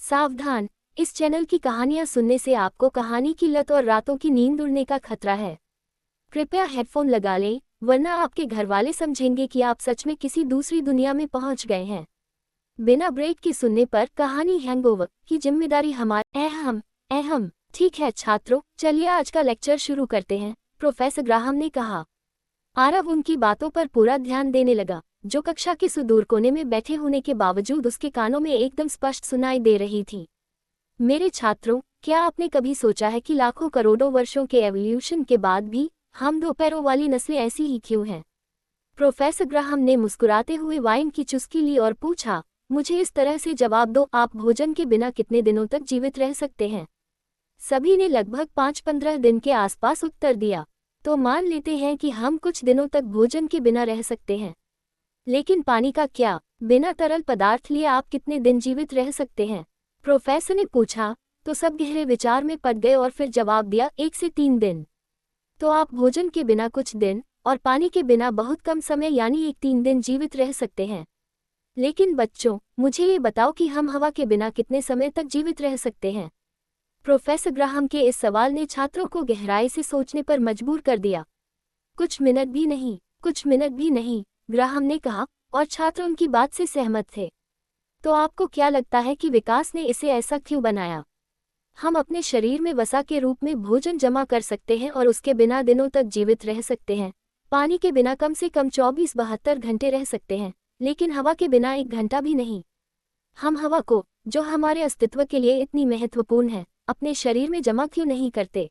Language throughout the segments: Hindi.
सावधान, इस चैनल की कहानियां सुनने से आपको कहानी की लत और रातों की नींद उड़ने का खतरा है। कृपया हेडफोन लगा लें, वरना आपके घरवाले समझेंगे कि आप सच में किसी दूसरी दुनिया में पहुंच गए हैं। बिना ब्रेक के सुनने पर कहानी हैंगओवर की जिम्मेदारी हमारी। अहम। ठीक है छात्रों, चलिए आज का लेक्चर शुरू करते हैं, प्रोफेसर ग्राहम ने कहा। आरव उनकी बातों पर पूरा ध्यान देने लगा, जो कक्षा के सुदूर कोने में बैठे होने के बावजूद उसके कानों में एकदम स्पष्ट सुनाई दे रही थी। मेरे छात्रों, क्या आपने कभी सोचा है कि लाखों करोड़ों वर्षों के एवोल्यूशन के बाद भी हम दो पैरों वाली नस्लें ऐसी ही क्यों हैं? प्रोफेसर ग्राहम ने मुस्कुराते हुए वाइन की चुस्की ली और पूछा, मुझे इस तरह से जवाब दो, आप भोजन के बिना कितने दिनों तक जीवित रह सकते हैं? सभी ने लगभग 5-15 दिन के आसपास उत्तर दिया। तो मान लेते हैं कि हम कुछ दिनों तक भोजन के बिना रह सकते हैं। लेकिन पानी का क्या? बिना तरल पदार्थ लिए आप कितने दिन जीवित रह सकते हैं? प्रोफेसर ने पूछा। तो सब गहरे विचार में पड़ गए और फिर जवाब दिया, 1 से 3 दिन। तो आप भोजन के बिना कुछ दिन और पानी के बिना बहुत कम समय यानी 1-3 दिन जीवित रह सकते हैं। लेकिन बच्चों, मुझे ये बताओ कि हम हवा के बिना कितने समय तक जीवित रह सकते हैं? प्रोफेसर ग्राहम के इस सवाल ने छात्रों को गहराई से सोचने पर मजबूर कर दिया। कुछ मिनट भी नहीं, ग्राहम ने कहा, और छात्र उनकी बात से सहमत थे। तो आपको क्या लगता है कि विकास ने इसे ऐसा क्यों बनाया? हम अपने शरीर में वसा के रूप में भोजन जमा कर सकते हैं और उसके बिना दिनों तक जीवित रह सकते हैं। पानी के बिना कम से कम 24-72 घंटे रह सकते हैं, लेकिन हवा के बिना 1 घंटा भी नहीं। हम हवा को, जो हमारे अस्तित्व के लिए इतनी महत्वपूर्ण है, अपने शरीर में जमा क्यों नहीं करते?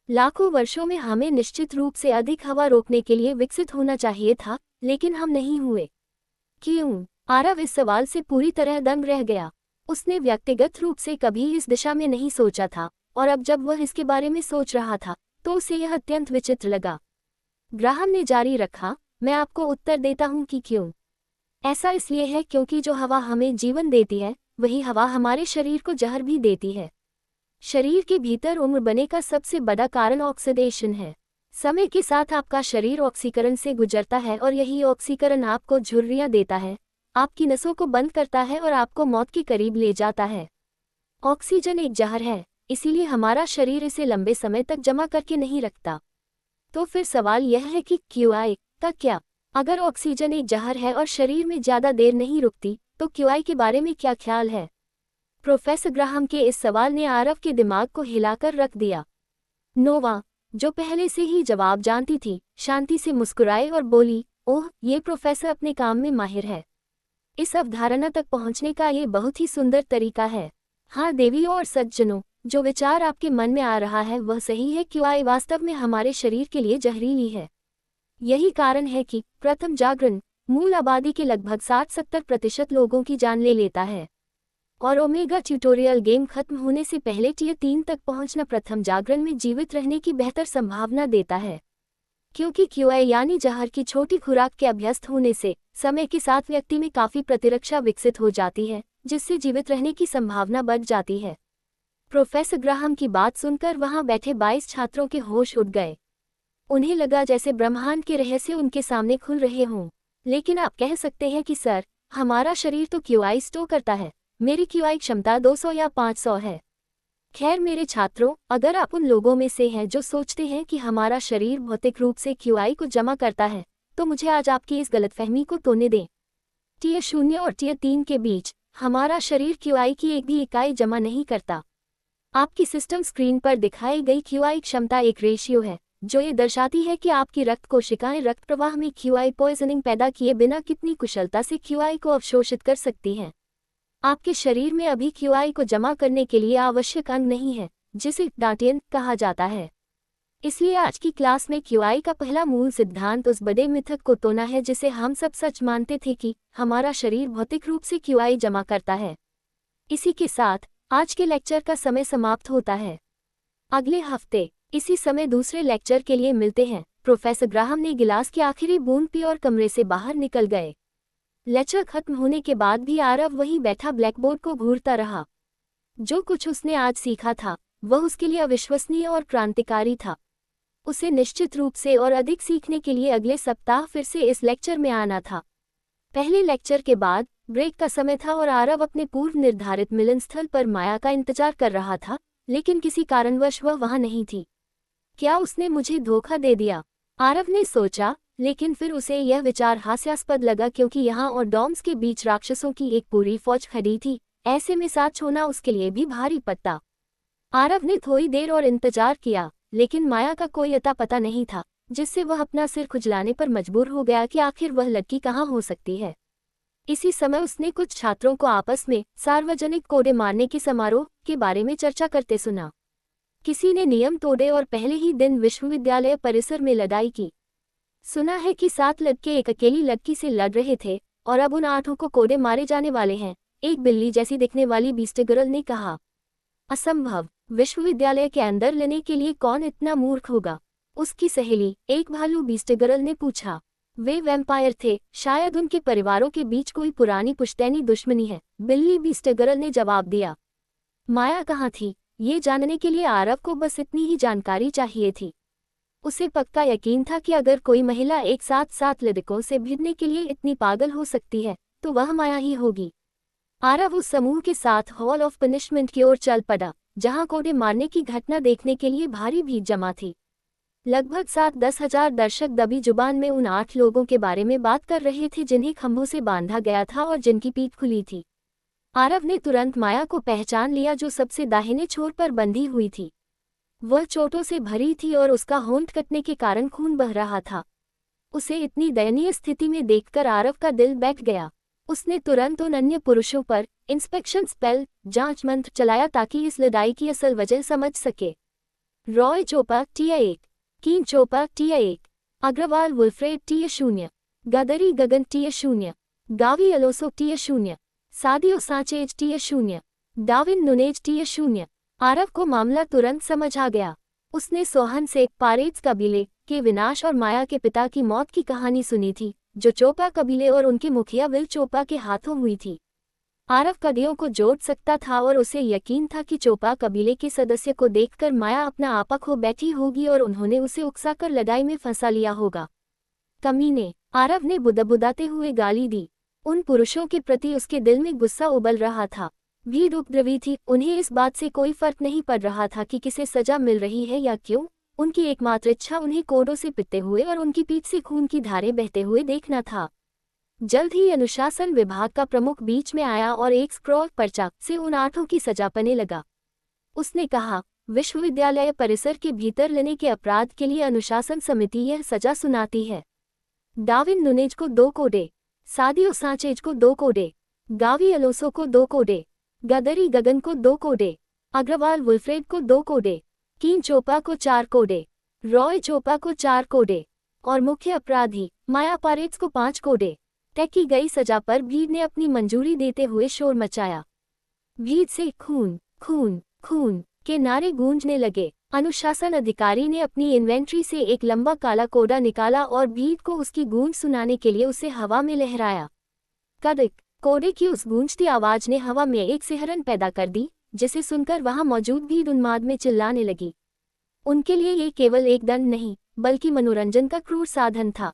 लाखों वर्षों में हमें निश्चित रूप से अधिक हवा रोकने के लिए विकसित होना चाहिए था, लेकिन हम नहीं हुए। क्यों? आरव इस सवाल से पूरी तरह दंग रह गया। उसने व्यक्तिगत रूप से कभी इस दिशा में नहीं सोचा था, और अब जब वह इसके बारे में सोच रहा था, तो उसे यह अत्यंत विचित्र लगा। ग्राहम ने जारी रखा, मैं आपको उत्तर देता हूँ कि क्यों। ऐसा इसलिए है क्योंकि जो हवा हमें जीवन देती है, वही हवा हमारे शरीर को जहर भी देती है। शरीर के भीतर उम्र बनने का सबसे बड़ा कारण ऑक्सीडेशन है। समय के साथ आपका शरीर ऑक्सीकरण से गुजरता है और यही ऑक्सीकरण आपको झुर्रियां देता है, आपकी नसों को बंद करता है और आपको मौत के करीब ले जाता है। ऑक्सीजन एक जहर है, इसीलिए हमारा शरीर इसे लंबे समय तक जमा करके नहीं रखता। तो फिर सवाल यह है कि क्यूआई का क्या? अगर ऑक्सीजन एक जहर है और शरीर में ज़्यादा देर नहीं रुकती, तो क्यूआई के बारे में क्या ख्याल है? प्रोफेसर ग्राहम के इस सवाल ने आरव के दिमाग को हिलाकर रख दिया। नोवा, जो पहले से ही जवाब जानती थी, शांति से मुस्कुराए और बोली, ओह, ये प्रोफेसर अपने काम में माहिर है। इस अवधारणा तक पहुंचने का ये बहुत ही सुंदर तरीका है। हाँ देवियों और सज्जनों, जो विचार आपके मन में आ रहा है वह सही है। क्यूआई वास्तव में हमारे शरीर के लिए जहरीली है। यही कारण है कि प्रथम जागरण मूल आबादी के लगभग 60-70% लोगों की जान ले लेता है, और ओमेगा ट्यूटोरियल गेम खत्म होने से पहले टियर 3 तक पहुंचना प्रथम जागरण में जीवित रहने की बेहतर संभावना देता है। क्योंकि क्यूआई यानी जहर की छोटी खुराक के अभ्यस्त होने से समय के साथ व्यक्ति में काफ़ी प्रतिरक्षा विकसित हो जाती है, जिससे जीवित रहने की संभावना बढ़ जाती है। प्रोफेसर ग्राहम की बात सुनकर वहां बैठे 22 छात्रों के होश उड़ गए। उन्हें लगा जैसे ब्रह्मांड के रहस्य उनके सामने खुल रहे हों। लेकिन आप कह सकते हैं कि सर, हमारा शरीर तो क्यूआई स्टोर करता है। मेरी क्यूआई क्षमता 200 या 500 है। खैर मेरे छात्रों, अगर आप उन लोगों में से हैं जो सोचते हैं कि हमारा शरीर भौतिक रूप से क्यूआई को जमा करता है, तो मुझे आज आपकी इस गलतफहमी को तोड़ने दें। टियर 0 और टियर 3 के बीच हमारा शरीर क्यूआई की एक भी इकाई जमा नहीं करता। आपकी सिस्टम स्क्रीन पर दिखाई गई क्यूआई क्षमता एक रेशियो है, जो ये दर्शाती है कि आपकी रक्त कोशिकाएं रक्त प्रवाह में क्यूआई पॉइजनिंग पैदा किए बिना कितनी कुशलता से क्यूआई को अवशोषित कर सकती हैं। आपके शरीर में अभी क्यूआई को जमा करने के लिए आवश्यक अंग नहीं है, जिसे डार्टियन कहा जाता है। इसलिए आज की क्लास में क्यूआई का पहला मूल सिद्धांत उस बड़े मिथक को तोड़ना है जिसे हम सब सच मानते थे कि हमारा शरीर भौतिक रूप से क्यूआई जमा करता है। इसी के साथ आज के लेक्चर का समय समाप्त होता है। अगले हफ्ते इसी समय दूसरे लेक्चर के लिए मिलते हैं। प्रोफेसर ग्राहम ने गिलास की आखिरी बूंद पी और कमरे से बाहर निकल गए। लेक्चर खत्म होने के बाद भी आरव वहीं बैठा ब्लैकबोर्ड को घूरता रहा। जो कुछ उसने आज सीखा था, वह उसके लिए अविश्वसनीय और क्रांतिकारी था। उसे निश्चित रूप से और अधिक सीखने के लिए अगले सप्ताह फिर से इस लेक्चर में आना था। पहले लेक्चर के बाद ब्रेक का समय था और आरव अपने पूर्व निर्धारित मिलन स्थल पर माया का इंतजार कर रहा था, लेकिन किसी कारणवश वह वहां नहीं थी। क्या उसने मुझे धोखा दे दिया? आरव ने सोचा, लेकिन फिर उसे यह विचार हास्यास्पद लगा क्योंकि यहाँ और डॉम्स के बीच राक्षसों की एक पूरी फौज खड़ी थी। ऐसे में साथ छोड़ना उसके लिए भी भारी पड़ता। आरव ने थोड़ी देर और इंतजार किया, लेकिन माया का कोई अता पता नहीं था, जिससे वह अपना सिर खुजलाने पर मजबूर हो गया कि आखिर वह लड़की कहाँ हो सकती है। इसी समय उसने कुछ छात्रों को आपस में सार्वजनिक कोड़े मारने के समारोह के बारे में चर्चा करते सुना। किसी ने नियम तोड़े और पहले ही दिन विश्वविद्यालय परिसर में लड़ाई की। सुना है कि 7 लड़के एक अकेली लड़की से लड़ रहे थे और अब उन 8 को कोड़े मारे जाने वाले हैं, एक बिल्ली जैसी दिखने वाली बीस्ट गर्ल ने कहा। असंभव, विश्वविद्यालय के अंदर लेने के लिए कौन इतना मूर्ख होगा? उसकी सहेली एक भालू बीस्ट गर्ल ने पूछा। वे वैम्पायर थे, शायद उनके परिवारों के बीच कोई पुरानी पुश्तैनी दुश्मनी है, बिल्ली बीस्ट गर्ल ने जवाब दिया। माया कहाँ थी? ये जानने के लिए आरव को बस इतनी ही जानकारी चाहिए थी। उसे पक्का यकीन था कि अगर कोई महिला एक साथ 7 लड़कों से भिड़ने के लिए इतनी पागल हो सकती है, तो वह माया ही होगी। आरव उस समूह के साथ हॉल ऑफ पनिशमेंट की ओर चल पड़ा, जहां कोड़े मारने की घटना देखने के लिए भारी भीड़ जमा थी। लगभग 7-10 हजार दर्शक दबी जुबान में उन 8 लोगों के बारे में बात कर रहे थे जिन्हें खंभों से बांधा गया था और जिनकी पीठ खुली थी। आरव ने तुरंत माया को पहचान लिया, जो सबसे दाहिने छोर पर बंधी हुई थी। वह चोटों से भरी थी और उसका होंठ कटने के कारण खून बह रहा था। उसे इतनी दयनीय स्थिति में देखकर आरव का दिल बैठ गया। उसने तुरंत उन अन्य पुरुषों पर इंस्पेक्शन स्पेल जांच मंत्र चलाया ताकि इस लड़ाई की असल वजह समझ सके। रॉय चोपा T1, कीन चोपा T1, अग्रवाल वुल्फ्रेड T0, गदरी Gagan T0, Gavi Alonso T0, Sadio Sanchez T0, Darwin Nunez T0। Aarav को मामला तुरंत समझ आ गया। उसने सोहन से पारेज कबीले के विनाश और माया के पिता की मौत की कहानी सुनी थी, जो चोपा कबीले और उनके मुखिया विल चोपा के हाथों हुई थी। आरव कड़ियों को जोड़ सकता था और उसे यकीन था कि चोपा कबीले के सदस्य को देखकर माया अपना आपा खो बैठी होगी और उन्होंने उसे उकसाकर लड़ाई में फंसा लिया होगा। कमीने, आरव ने बुदबुदाते हुए गाली दी। उन पुरुषों के प्रति उसके दिल में गुस्सा उबल रहा था। भीड़ उपद्रवी थी, उन्हें इस बात से कोई फर्क नहीं पड़ रहा था कि किसे सजा मिल रही है या क्यों। उनकी एकमात्र इच्छा उन्हें कोड़ों से पिटते हुए और उनकी पीठ से खून की धारें बहते हुए देखना था। जल्द ही अनुशासन विभाग का प्रमुख बीच में आया और एक स्क्रॉल पर्चा से उन 8 की सजा पने लगा। उसने कहा, विश्वविद्यालय परिसर के भीतर लेने के अपराध के लिए अनुशासन समिति यह सजा सुनाती है। डाविन नुनेज को 2 कोड़े, सादियो सांचेज को 2 कोड़े, गावी अलोसो को 2 कोड़े, गदरी गगन को 2 कोड़े, अग्रवाल वुल्फ्रेड को 2 कोड़े, कीन चोपा को 4 कोड़े, रॉय चोपा को 4 कोड़े और मुख्य अपराधी माया पारेज को 5 कोड़े। तय की गई सजा पर भीड़ ने अपनी मंजूरी देते हुए शोर मचाया। भीड़ से खून खून खून के नारे गूंजने लगे। अनुशासन अधिकारी ने अपनी इन्वेंट्री से एक लंबा काला कोड़ा निकाला और भीड़ को उसकी गूंज सुनाने के लिए उसे हवा में लहराया। कदक कोड़े की उस गूंजती आवाज ने हवा में एक सिहरन पैदा कर दी, जिसे सुनकर वहां मौजूद भीड़ उन्माद में चिल्लाने लगी। उनके लिए ये केवल एक दंड नहीं, बल्कि मनोरंजन का क्रूर साधन था।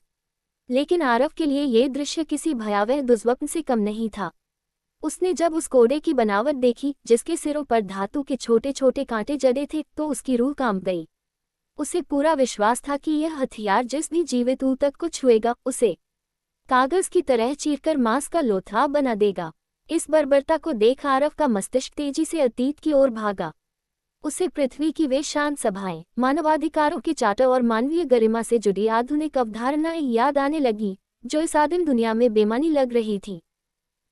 लेकिन आरव के लिए ये दृश्य किसी भयावह दुस्वप्न से कम नहीं था। उसने जब उस कोड़े की बनावट देखी, जिसके सिरों पर धातु के छोटे छोटे कांटे जड़े थे, तो उसकी रूह कांप गई। उसे पूरा विश्वास था कि यह हथियार जिस भी जीवित ऊतक को छुएगा, उसे कागज की तरह चीरकर मांस का लोथा बना देगा। इस बर्बरता को देख आरव का मस्तिष्क तेजी से अतीत की ओर भागा। उसे पृथ्वी की वे शांत सभाएं, मानवाधिकारों के चार्टर और मानवीय गरिमा से जुड़ी आधुनिक अवधारणाएं याद आने लगी, जो इस आदिम दुनिया में बेमानी लग रही थी।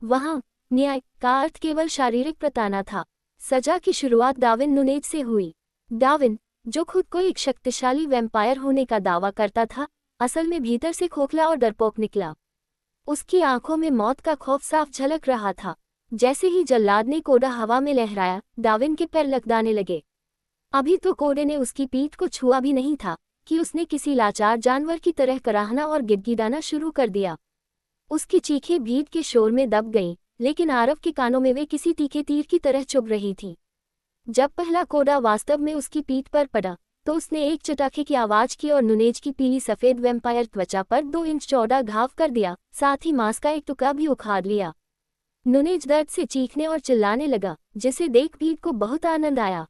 वहां न्याय का अर्थ केवल शारीरिक प्रताड़ना था। सजा की शुरुआत डाविन नुनेज से हुई। डाविन, जो खुद को एक शक्तिशाली वैम्पायर होने का दावा करता था, असल में भीतर से खोखला और डरपोक निकला। उसकी आंखों में मौत का खौफ साफ झलक रहा था। जैसे ही जल्लाद ने कोड़ा हवा में लहराया, डाविन के पैर लकदाने लगे। अभी तो कोड़े ने उसकी पीठ को छुआ भी नहीं था कि उसने किसी लाचार जानवर की तरह कराहना और गिड़गिड़ाना शुरू कर दिया। उसकी चीखें भीड़ के शोर में दब गईं, लेकिन आरव के कानों में वे किसी तीखे तीर की तरह चुभ रही थीं। जब पहला कोड़ा वास्तव में उसकी पीठ पर पड़ा, तो उसने एक चटाखे की आवाज की और नुनेज की पीली सफेद वैम्पायर त्वचा पर 2 इंच चौड़ा घाव कर दिया, साथ ही मांस का एक टुकड़ा भी उखाड़ लिया। नुनेज दर्द से चीखने और चिल्लाने लगा, जिसे देख भीड़ को बहुत आनंद आया।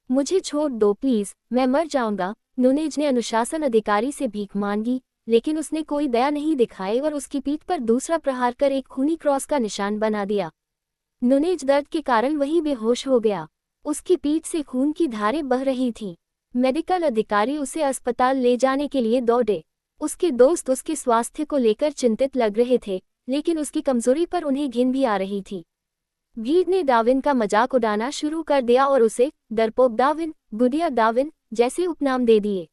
मुझे छोड़ दो प्लीज, मैं मर जाऊंगा। नुनेज ने अनुशासन अधिकारी से भीख मांगी, लेकिन उसने कोई दया नहीं दिखाई और उसकी पीठ पर दूसरा प्रहार कर एक खूनी क्रॉस का निशान बना दिया। नुनेज दर्द के कारण वहीं बेहोश हो गया। उसकी पीठ से खून की धारें बह रही थीं। मेडिकल अधिकारी उसे अस्पताल ले जाने के लिए दौड़े। उसके दोस्त उसके स्वास्थ्य को लेकर चिंतित लग रहे थे, लेकिन उसकी कमजोरी पर उन्हें घिन भी आ रही थी। भीड़ ने डार्विन का मजाक उड़ाना शुरू कर दिया और उसे डरपोक डार्विन, बुढ़िया डार्विन जैसे उपनाम दे दिए।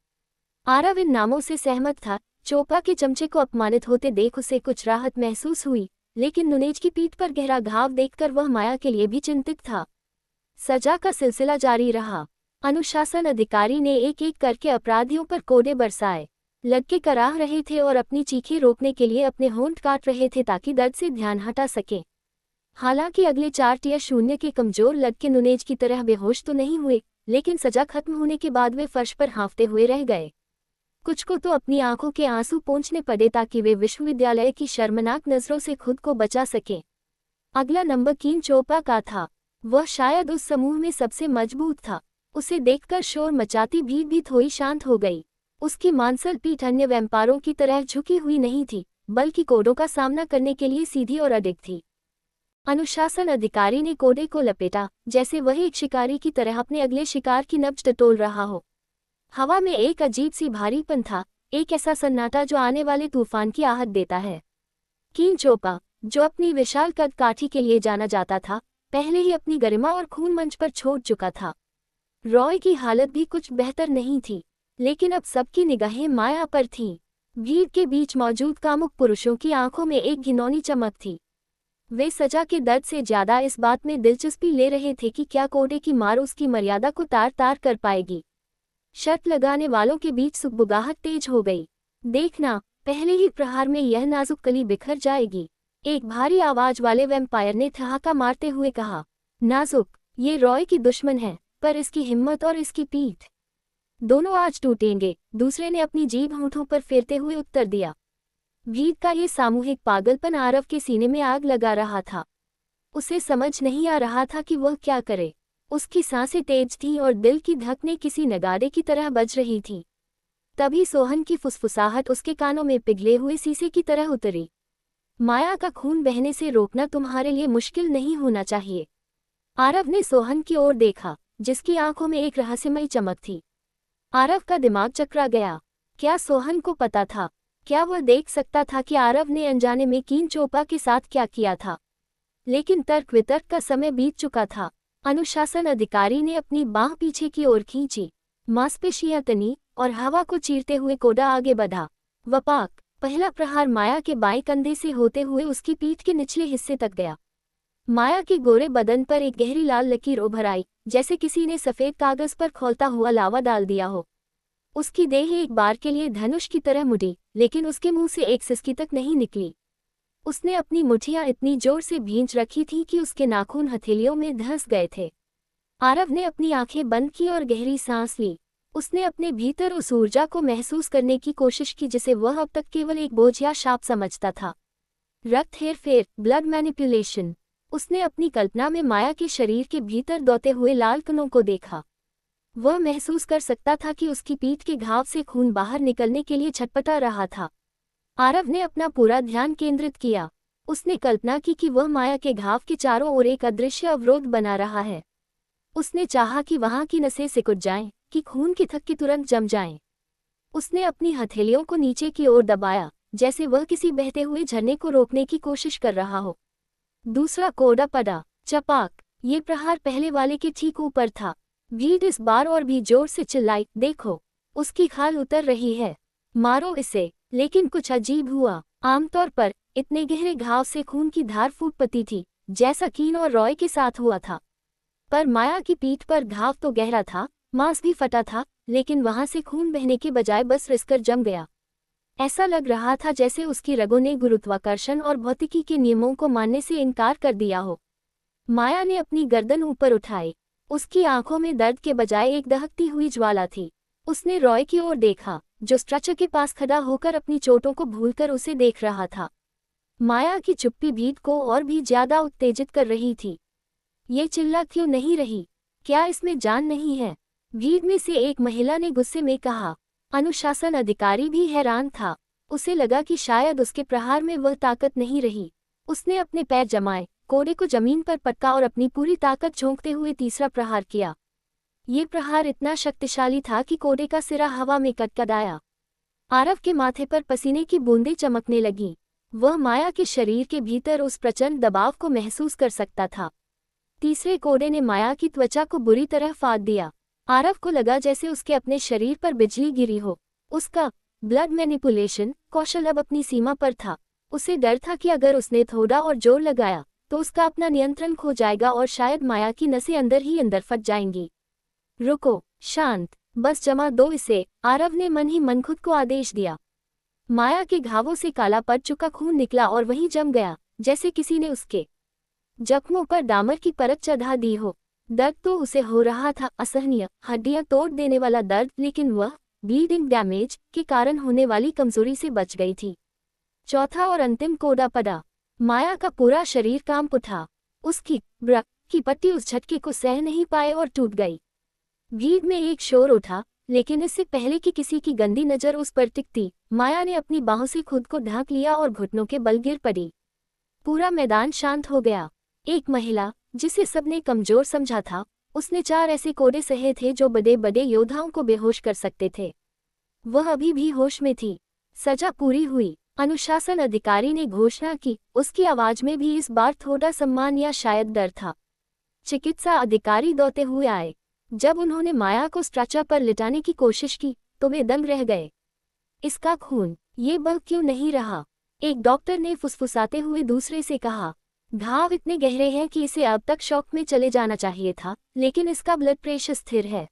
आरव इन नामों से सहमत था। चोपा के चमचे को अपमानित होते देख उसे कुछ राहत महसूस हुई, लेकिन नुनेज की पीठ पर गहरा घाव देखकर वह माया के लिए भी चिंतित था। सजा का सिलसिला जारी रहा। अनुशासन अधिकारी ने एक एक करके अपराधियों पर कोड़े बरसाए। लड़के कराह रहे थे और अपनी चीखें रोकने के लिए अपने होंठ काट रहे थे ताकि दर्द से ध्यान हटा सके। हालांकि अगले 4-0 के कमजोर लड़के नुनेज की तरह बेहोश तो नहीं हुए, लेकिन सजा खत्म होने के बाद वे फर्श पर हाँफते हुए रह गए। कुछ को तो अपनी आंखों के आंसू पोंछने पड़े ताकि वे विश्वविद्यालय की शर्मनाक नजरों से खुद को बचा सकें। अगला नंबर कीन चोपा का था। वह शायद उस समूह में सबसे मजबूत था। उसे देखकर शोर मचाती भीड़ भी थोड़ी शांत हो गई। उसकी मांसल पीठ अन्य व्यापारों की तरह झुकी हुई नहीं थी, बल्कि कोड़ों का सामना करने के लिए सीधी और अडिग थी। अनुशासन अधिकारी ने कोड़े को लपेटा, जैसे वह एक शिकारी की तरह अपने अगले शिकार की नब्ज टटोल रहा हो। हवा में एक अजीब सी भारीपन था, एक ऐसा सन्नाटा जो आने वाले तूफान की आहट देता है। कीन चोपा, जो अपनी विशाल कद काठी के लिए जाना जाता था, पहले ही अपनी गरिमा और खून मंच पर छोड़ चुका था। रॉय की हालत भी कुछ बेहतर नहीं थी, लेकिन अब सबकी निगाहें माया पर थीं। भीड़ के बीच मौजूद कामुक पुरुषों की आंखों में एक घिनौनी चमक थी। वे सजा के दर्द से ज्यादा इस बात में दिलचस्पी ले रहे थे कि क्या कोड़े की मार उसकी मर्यादा को तार तार कर पाएगी। शर्त लगाने वालों के बीच सुगबुगाहट तेज हो गई। देखना, पहले ही प्रहार में यह नाजुक कली बिखर जाएगी, एक भारी आवाज वाले वैम्पायर ने ठहाका मारते हुए कहा। नाजुक, ये रॉय की दुश्मन है, पर इसकी हिम्मत और इसकी पीठ दोनों आज टूटेंगे, दूसरे ने अपनी जीभ होंठों पर फेरते हुए उत्तर दिया। भीड़ का ये सामूहिक पागलपन आरव के सीने में आग लगा रहा था। उसे समझ नहीं आ रहा था कि वह क्या करे। उसकी सांसें तेज थीं और दिल की धड़कनें किसी नगाड़े की तरह बज रही थीं। तभी सोहन की फुसफुसाहट उसके कानों में पिघले हुए शीशे की तरह उतरी। माया का खून बहने से रोकना तुम्हारे लिए मुश्किल नहीं होना चाहिए। आरव ने सोहन की ओर देखा, जिसकी आंखों में एक रहस्यमयी चमक थी। आरव का दिमाग चकरा गया। क्या सोहन को पता था? क्या वह देख सकता था कि आरव ने अनजाने में कीन चोपा के साथ क्या किया था? लेकिन तर्क वितर्क का समय बीत चुका था। अनुशासन अधिकारी ने अपनी बांह पीछे की ओर खींची, मांसपेशियां तनी और हवा को चीरते हुए कोड़ा आगे बढ़ा। वपाक, पहला प्रहार माया के बाएं कंधे से होते हुए उसकी पीठ के निचले हिस्से तक गया। माया के गोरे बदन पर एक गहरी लाल लकीर उभर आई, जैसे किसी ने सफेद कागज पर खौलता हुआ लावा डाल दिया हो। उसकी देह एक बार के लिए धनुष की तरह मुड़ी, लेकिन उसके मुंह से एक सिसकी तक नहीं निकली। उसने अपनी मुठियां इतनी जोर से भींच रखी थीं कि उसके नाखून हथेलियों में धंस गए थे। आरव ने अपनी आंखें बंद की और गहरी सांस ली। उसने अपने भीतर उस ऊर्जा को महसूस करने की कोशिश की जिसे वह अब तक केवल एक बोझ या शाप समझता था। रक्त हेरफेर, ब्लड मैनिपुलेशन। उसने अपनी कल्पना में माया के शरीर के भीतर दौड़ते हुए लाल कणों को देखा। वह महसूस कर सकता था कि उसकी पीठ के घाव से खून बाहर निकलने के लिए छटपटा रहा था। आरव ने अपना पूरा ध्यान केंद्रित किया। उसने कल्पना की कि वह माया के घाव के चारों ओर एक अदृश्य अवरोध बना रहा है। उसने चाहा कि वहां की नसें सिकुड़ जाएं, कि खून की थक्की तुरंत जम जाएं। उसने अपनी हथेलियों को नीचे की ओर दबाया, जैसे वह किसी बहते हुए झरने को रोकने की कोशिश कर रहा हो। दूसरा कोड़ा पड़ा, चपाक। ये प्रहार पहले वाले के ठीक ऊपर था। भीड़ इस बार और भी जोर से चिल्लाई, देखो, उसकी खाल उतर रही है, मारो इसे। लेकिन कुछ अजीब हुआ। आमतौर पर इतने गहरे घाव से खून की धार फूट पड़ती थी, जैसा कीन और रॉय के साथ हुआ था। पर माया की पीठ पर घाव तो गहरा था, मांस भी फटा था, लेकिन वहां से खून बहने के बजाय बस रिसकर जम गया। ऐसा लग रहा था जैसे उसकी रगों ने गुरुत्वाकर्षण और भौतिकी के नियमों को मानने से इनकार कर दिया हो। माया ने अपनी गर्दन ऊपर उठाई। उसकी आंखों में दर्द के बजाय एक दहकती हुई ज्वाला थी। उसने रॉय की ओर देखा, जो स्ट्रेचर के पास खड़ा होकर अपनी चोटों को भूलकर उसे देख रहा था। माया की चुप्पी भीड़ को और भी ज्यादा उत्तेजित कर रही थी। ये चिल्ला क्यों नहीं रही? क्या इसमें जान नहीं है? भीड़ में से एक महिला ने गुस्से में कहा। अनुशासन अधिकारी भी हैरान था। उसे लगा कि शायद उसके प्रहार में वह ताकत नहीं रही। उसने अपने पैर जमाए, कोड़े को जमीन पर पटका और अपनी पूरी ताकत झोंकते हुए तीसरा प्रहार किया। ये प्रहार इतना शक्तिशाली था कि कोड़े का सिरा हवा में कटकडाया। आरव के माथे पर पसीने की बूंदें चमकने लगीं। वह माया के शरीर के भीतर उस प्रचंड दबाव को महसूस कर सकता था। तीसरे कोड़े ने माया की त्वचा को बुरी तरह फाड़ दिया। आरव को लगा जैसे उसके अपने शरीर पर बिजली गिरी हो। उसका ब्लड मैनिपुलेशन कौशल अब अपनी सीमा पर था। उसे डर था कि अगर उसने थोड़ा और जोर लगाया तो उसका अपना नियंत्रण खो जाएगा और शायद माया की नसें अंदर ही अंदर फट जाएंगी। रुको, शांत, बस जमा दो इसे, आरव ने मन ही मन खुद को आदेश दिया। माया के घावों से काला पड़ चुका खून निकला और वहीं जम गया, जैसे किसी ने उसके जख्मों पर डामर की परत चढ़ा दी हो। दर्द तो उसे हो रहा था असहनीय, हड्डियां तोड़ देने वाला दर्द, लेकिन वह ब्लीडिंग डैमेज के कारण होने वाली कमजोरी से बच गई थी। चौथा और अंतिम कोड़ा पड़ा। माया का पूरा शरीर कांप उठा। उसकी ब्रक की पट्टी उस झटके को सह नहीं पाए और टूट गई। भीड़ में एक शोर उठा, लेकिन इससे पहले कि किसी की गंदी नजर उस पर टिकती, माया ने अपनी बाहों से खुद को ढांक लिया और घुटनों के बल गिर पड़ी। पूरा मैदान शांत हो गया। एक महिला, जिसे सबने कमजोर समझा था, उसने 4 ऐसे कोड़े सहे थे जो बड़े बड़े योद्धाओं को बेहोश कर सकते थे। वह अभी भी होश में थी। सजा पूरी हुई। अनुशासन अधिकारी ने घोषणा की। उसकी आवाज में भी इस बार थोड़ा सम्मान या शायद डर था। चिकित्सा अधिकारी दौड़ते हुए आए। जब उन्होंने माया को स्ट्रेचर पर लिटाने की कोशिश की तो वे दंग रह गए। इसका खून, ये बह क्यों नहीं रहा? एक डॉक्टर ने फुसफुसाते हुए दूसरे से कहा। घाव इतने गहरे हैं कि इसे अब तक शॉक में चले जाना चाहिए था, लेकिन इसका ब्लड प्रेशर स्थिर है।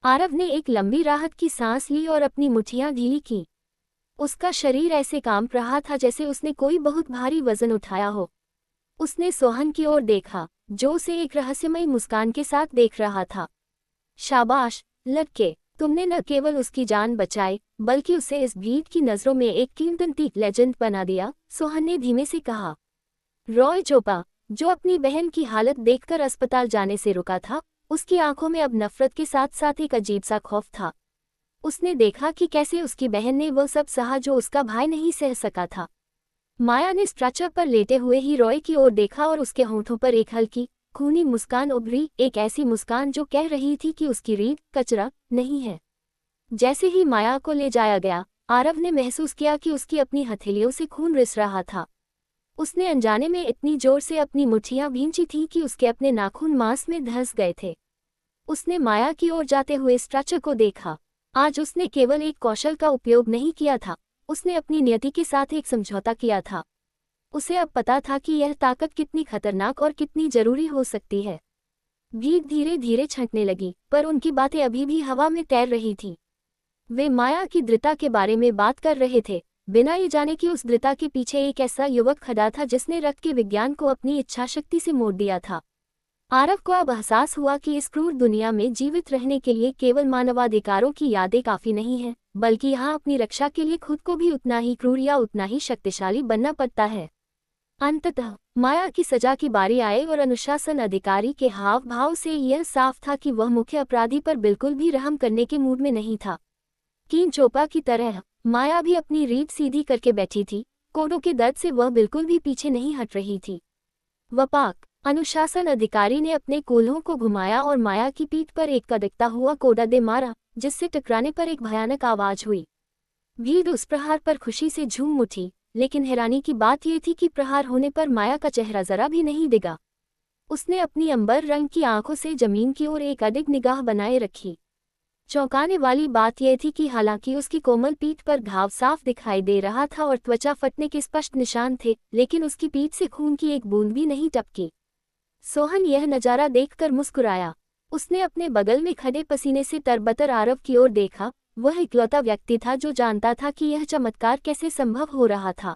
आरव ने एक लंबी राहत की सांस ली और अपनी मुट्ठियां ढीली की। उसका शरीर ऐसे कांप रहा था जैसे उसने कोई बहुत भारी वजन उठाया हो। उसने सोहन की ओर देखा, जो उसे एक रहस्यमयी मुस्कान के साथ देख रहा था। शाबाश लड़के, तुमने न केवल उसकी जान बचाई, बल्कि उसे इस भीड़ की नज़रों में एक किंवदंती लेजेंड बना दिया, सोहन ने धीमे से कहा। रॉय चोपड़ा, जो अपनी बहन की हालत देखकर अस्पताल जाने से रुका था, उसकी आंखों में अब नफरत के साथ साथ एक अजीब सा खौफ था। उसने देखा कि कैसे उसकी बहन ने वह सब सहा जो उसका भाई नहीं सह सका था। माया ने स्ट्रेचर पर लेटे हुए ही रॉय की ओर देखा और उसके होंठों पर एक हल्की खूनी मुस्कान उभरी, एक ऐसी मुस्कान जो कह रही थी कि उसकी रीढ़ कचरा नहीं है। जैसे ही माया को ले जाया गया, आरव ने महसूस किया कि उसकी अपनी हथेलियों से खून रिस रहा था। उसने अनजाने में इतनी जोर से अपनी मुट्ठियां भींची थीं कि उसके अपने नाखून मांस में धंस गए थे। उसने माया की ओर जाते हुए स्ट्रेचर को देखा। आज उसने केवल एक कौशल का उपयोग नहीं किया था, उसने अपनी नियति के साथ एक समझौता किया था। उसे अब पता था कि यह ताकत कितनी खतरनाक और कितनी जरूरी हो सकती है। भीड़ धीरे धीरे छंटने लगी, पर उनकी बातें अभी भी हवा में तैर रही थीं। वे माया की दृढ़ता के बारे में बात कर रहे थे, बिना ये जाने कि उस दृढ़ता के पीछे एक ऐसा युवक खड़ा था जिसने रक्त के विज्ञान को अपनी इच्छाशक्ति से मोड़ दिया था। आरव को अब एहसास हुआ कि इस क्रूर दुनिया में जीवित रहने के लिए केवल मानवाधिकारों की यादें काफी नहीं हैं, बल्कि यहाँ अपनी रक्षा के लिए खुद को भी उतना ही क्रूर या उतना ही शक्तिशाली बनना पड़ता है। अंततः माया की सजा की बारी आई और अनुशासन अधिकारी के हाव भाव से यह साफ था कि वह मुख्य अपराधी पर बिल्कुल भी रहम करने के मूड में नहीं था। कीन चोपड़ा की तरह माया भी अपनी रीढ़ सीधी करके बैठी थी। कोड़ों के दर्द से वह बिल्कुल भी पीछे नहीं हट रही थी। वपाक, अनुशासन अधिकारी ने अपने कोल्हों को घुमाया और माया की पीठ पर एक कदकता हुआ कोड़ा दे मारा, जिससे टकराने पर एक भयानक आवाज हुई। भीड़ उस प्रहार पर खुशी से झूम उठी, लेकिन हैरानी की बात यह थी कि प्रहार होने पर माया का चेहरा जरा भी नहीं दिगा। उसने अपनी अंबर रंग की आंखों से जमीन की ओर एक अडिग निगाह बनाए रखी। चौंकाने वाली बात यह थी कि हालांकि उसकी कोमल पीठ पर घाव साफ दिखाई दे रहा था और त्वचा फटने के स्पष्ट निशान थे, लेकिन उसकी पीठ से खून की एक बूंद भी नहीं टपकी। सोहन यह नजारा देखकर मुस्कुराया। उसने अपने बगल में खड़े पसीने से तरबतर आरव की ओर देखा। वह इकलौता व्यक्ति था जो जानता था कि यह चमत्कार कैसे संभव हो रहा था।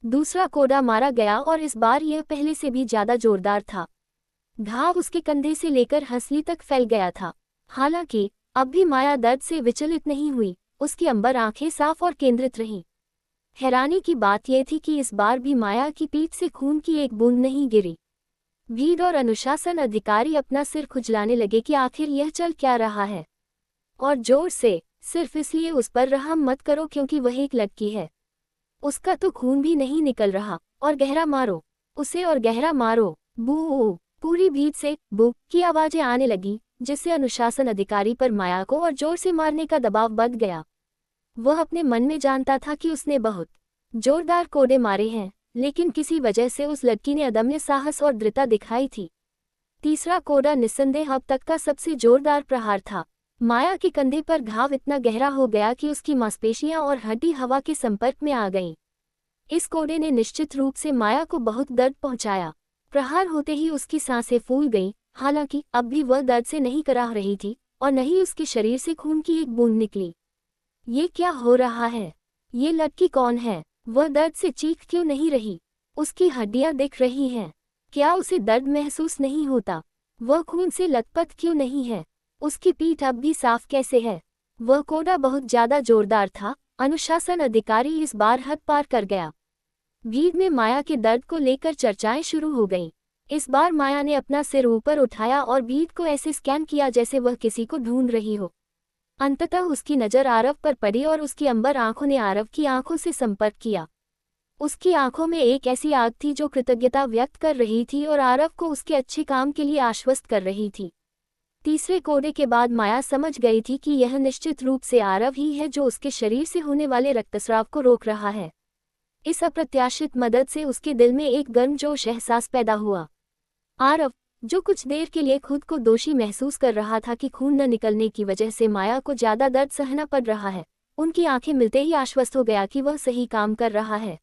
दूसरा कोड़ा मारा गया और इस बार यह पहले से भी ज्यादा जोरदार था। घाव उसके कंधे से लेकर हंसली तक फैल गया था। हालांकि अब भी माया दर्द से विचलित नहीं हुई, उसकी अंबर आंखें साफ और केंद्रित रहीं। हैरानी की बात यह थी कि इस बार भी माया की पीठ से खून की एक बूंद नहीं गिरी। भीड़ और अनुशासन अधिकारी अपना सिर खुजलाने लगे कि आखिर यह चल क्या रहा है, और जोर से, सिर्फ इसलिए उस पर रहम मत करो क्योंकि वह एक लड़की है। उसका तो खून भी नहीं निकल रहा, और गहरा मारो उसे, और गहरा मारो। बू। पूरी भीड़ से बू की आवाजें आने लगी, जिससे अनुशासन अधिकारी पर माया को और जोर से मारने का दबाव बढ़ गया। वह अपने मन में जानता था कि उसने बहुत जोरदार कोड़े मारे हैं, लेकिन किसी वजह से उस लड़की ने अदम्य साहस और दृढ़ता दिखाई थी। तीसरा कोड़ा निस्संदेह अब तक का सबसे जोरदार प्रहार था। माया के कंधे पर घाव इतना गहरा हो गया कि उसकी मांसपेशियां और हड्डी हवा के संपर्क में आ गईं। इस कोड़े ने निश्चित रूप से माया को बहुत दर्द पहुंचाया। प्रहार होते ही उसकी सांसें फूल गईं, हालांकि अब भी वह दर्द से नहीं कराह रही थी, और न ही उसके शरीर से खून की एक बूंद निकली। ये क्या हो रहा है? ये लड़की कौन है? वह दर्द से चीख क्यों नहीं रही? उसकी हड्डियां दिख रही हैं। क्या उसे दर्द महसूस नहीं होता? वह खून से लथपथ क्यों नहीं है? उसकी पीठ अब भी साफ कैसे है? वह कोड़ा बहुत ज्यादा जोरदार था। अनुशासन अधिकारी इस बार हद पार कर गया। भीड़ में माया के दर्द को लेकर चर्चाएं शुरू हो गईं। इस बार माया ने अपना सिर ऊपर उठाया और भीड़ को ऐसे स्कैन किया जैसे वह किसी को ढूंढ रही हो। अंततः उसकी नज़र आरव पर पड़ी और उसकी अंबर आंखों ने आरव की आंखों से संपर्क किया। उसकी आंखों में एक ऐसी आग थी जो कृतज्ञता व्यक्त कर रही थी और आरव को उसके अच्छे काम के लिए आश्वस्त कर रही थी। तीसरे कोड़े के बाद माया समझ गई थी कि यह निश्चित रूप से आरव ही है जो उसके शरीर से होने वाले रक्तस्राव को रोक रहा है। इस अप्रत्याशित मदद से उसके दिल में एक गर्मजोश एहसास पैदा हुआ। आरव, जो कुछ देर के लिए खुद को दोषी महसूस कर रहा था कि खून न निकलने की वजह से माया को ज्यादा दर्द सहना पड़ रहा है, उनकी आंखें मिलते ही आश्वस्त हो गया कि वह सही काम कर रहा है।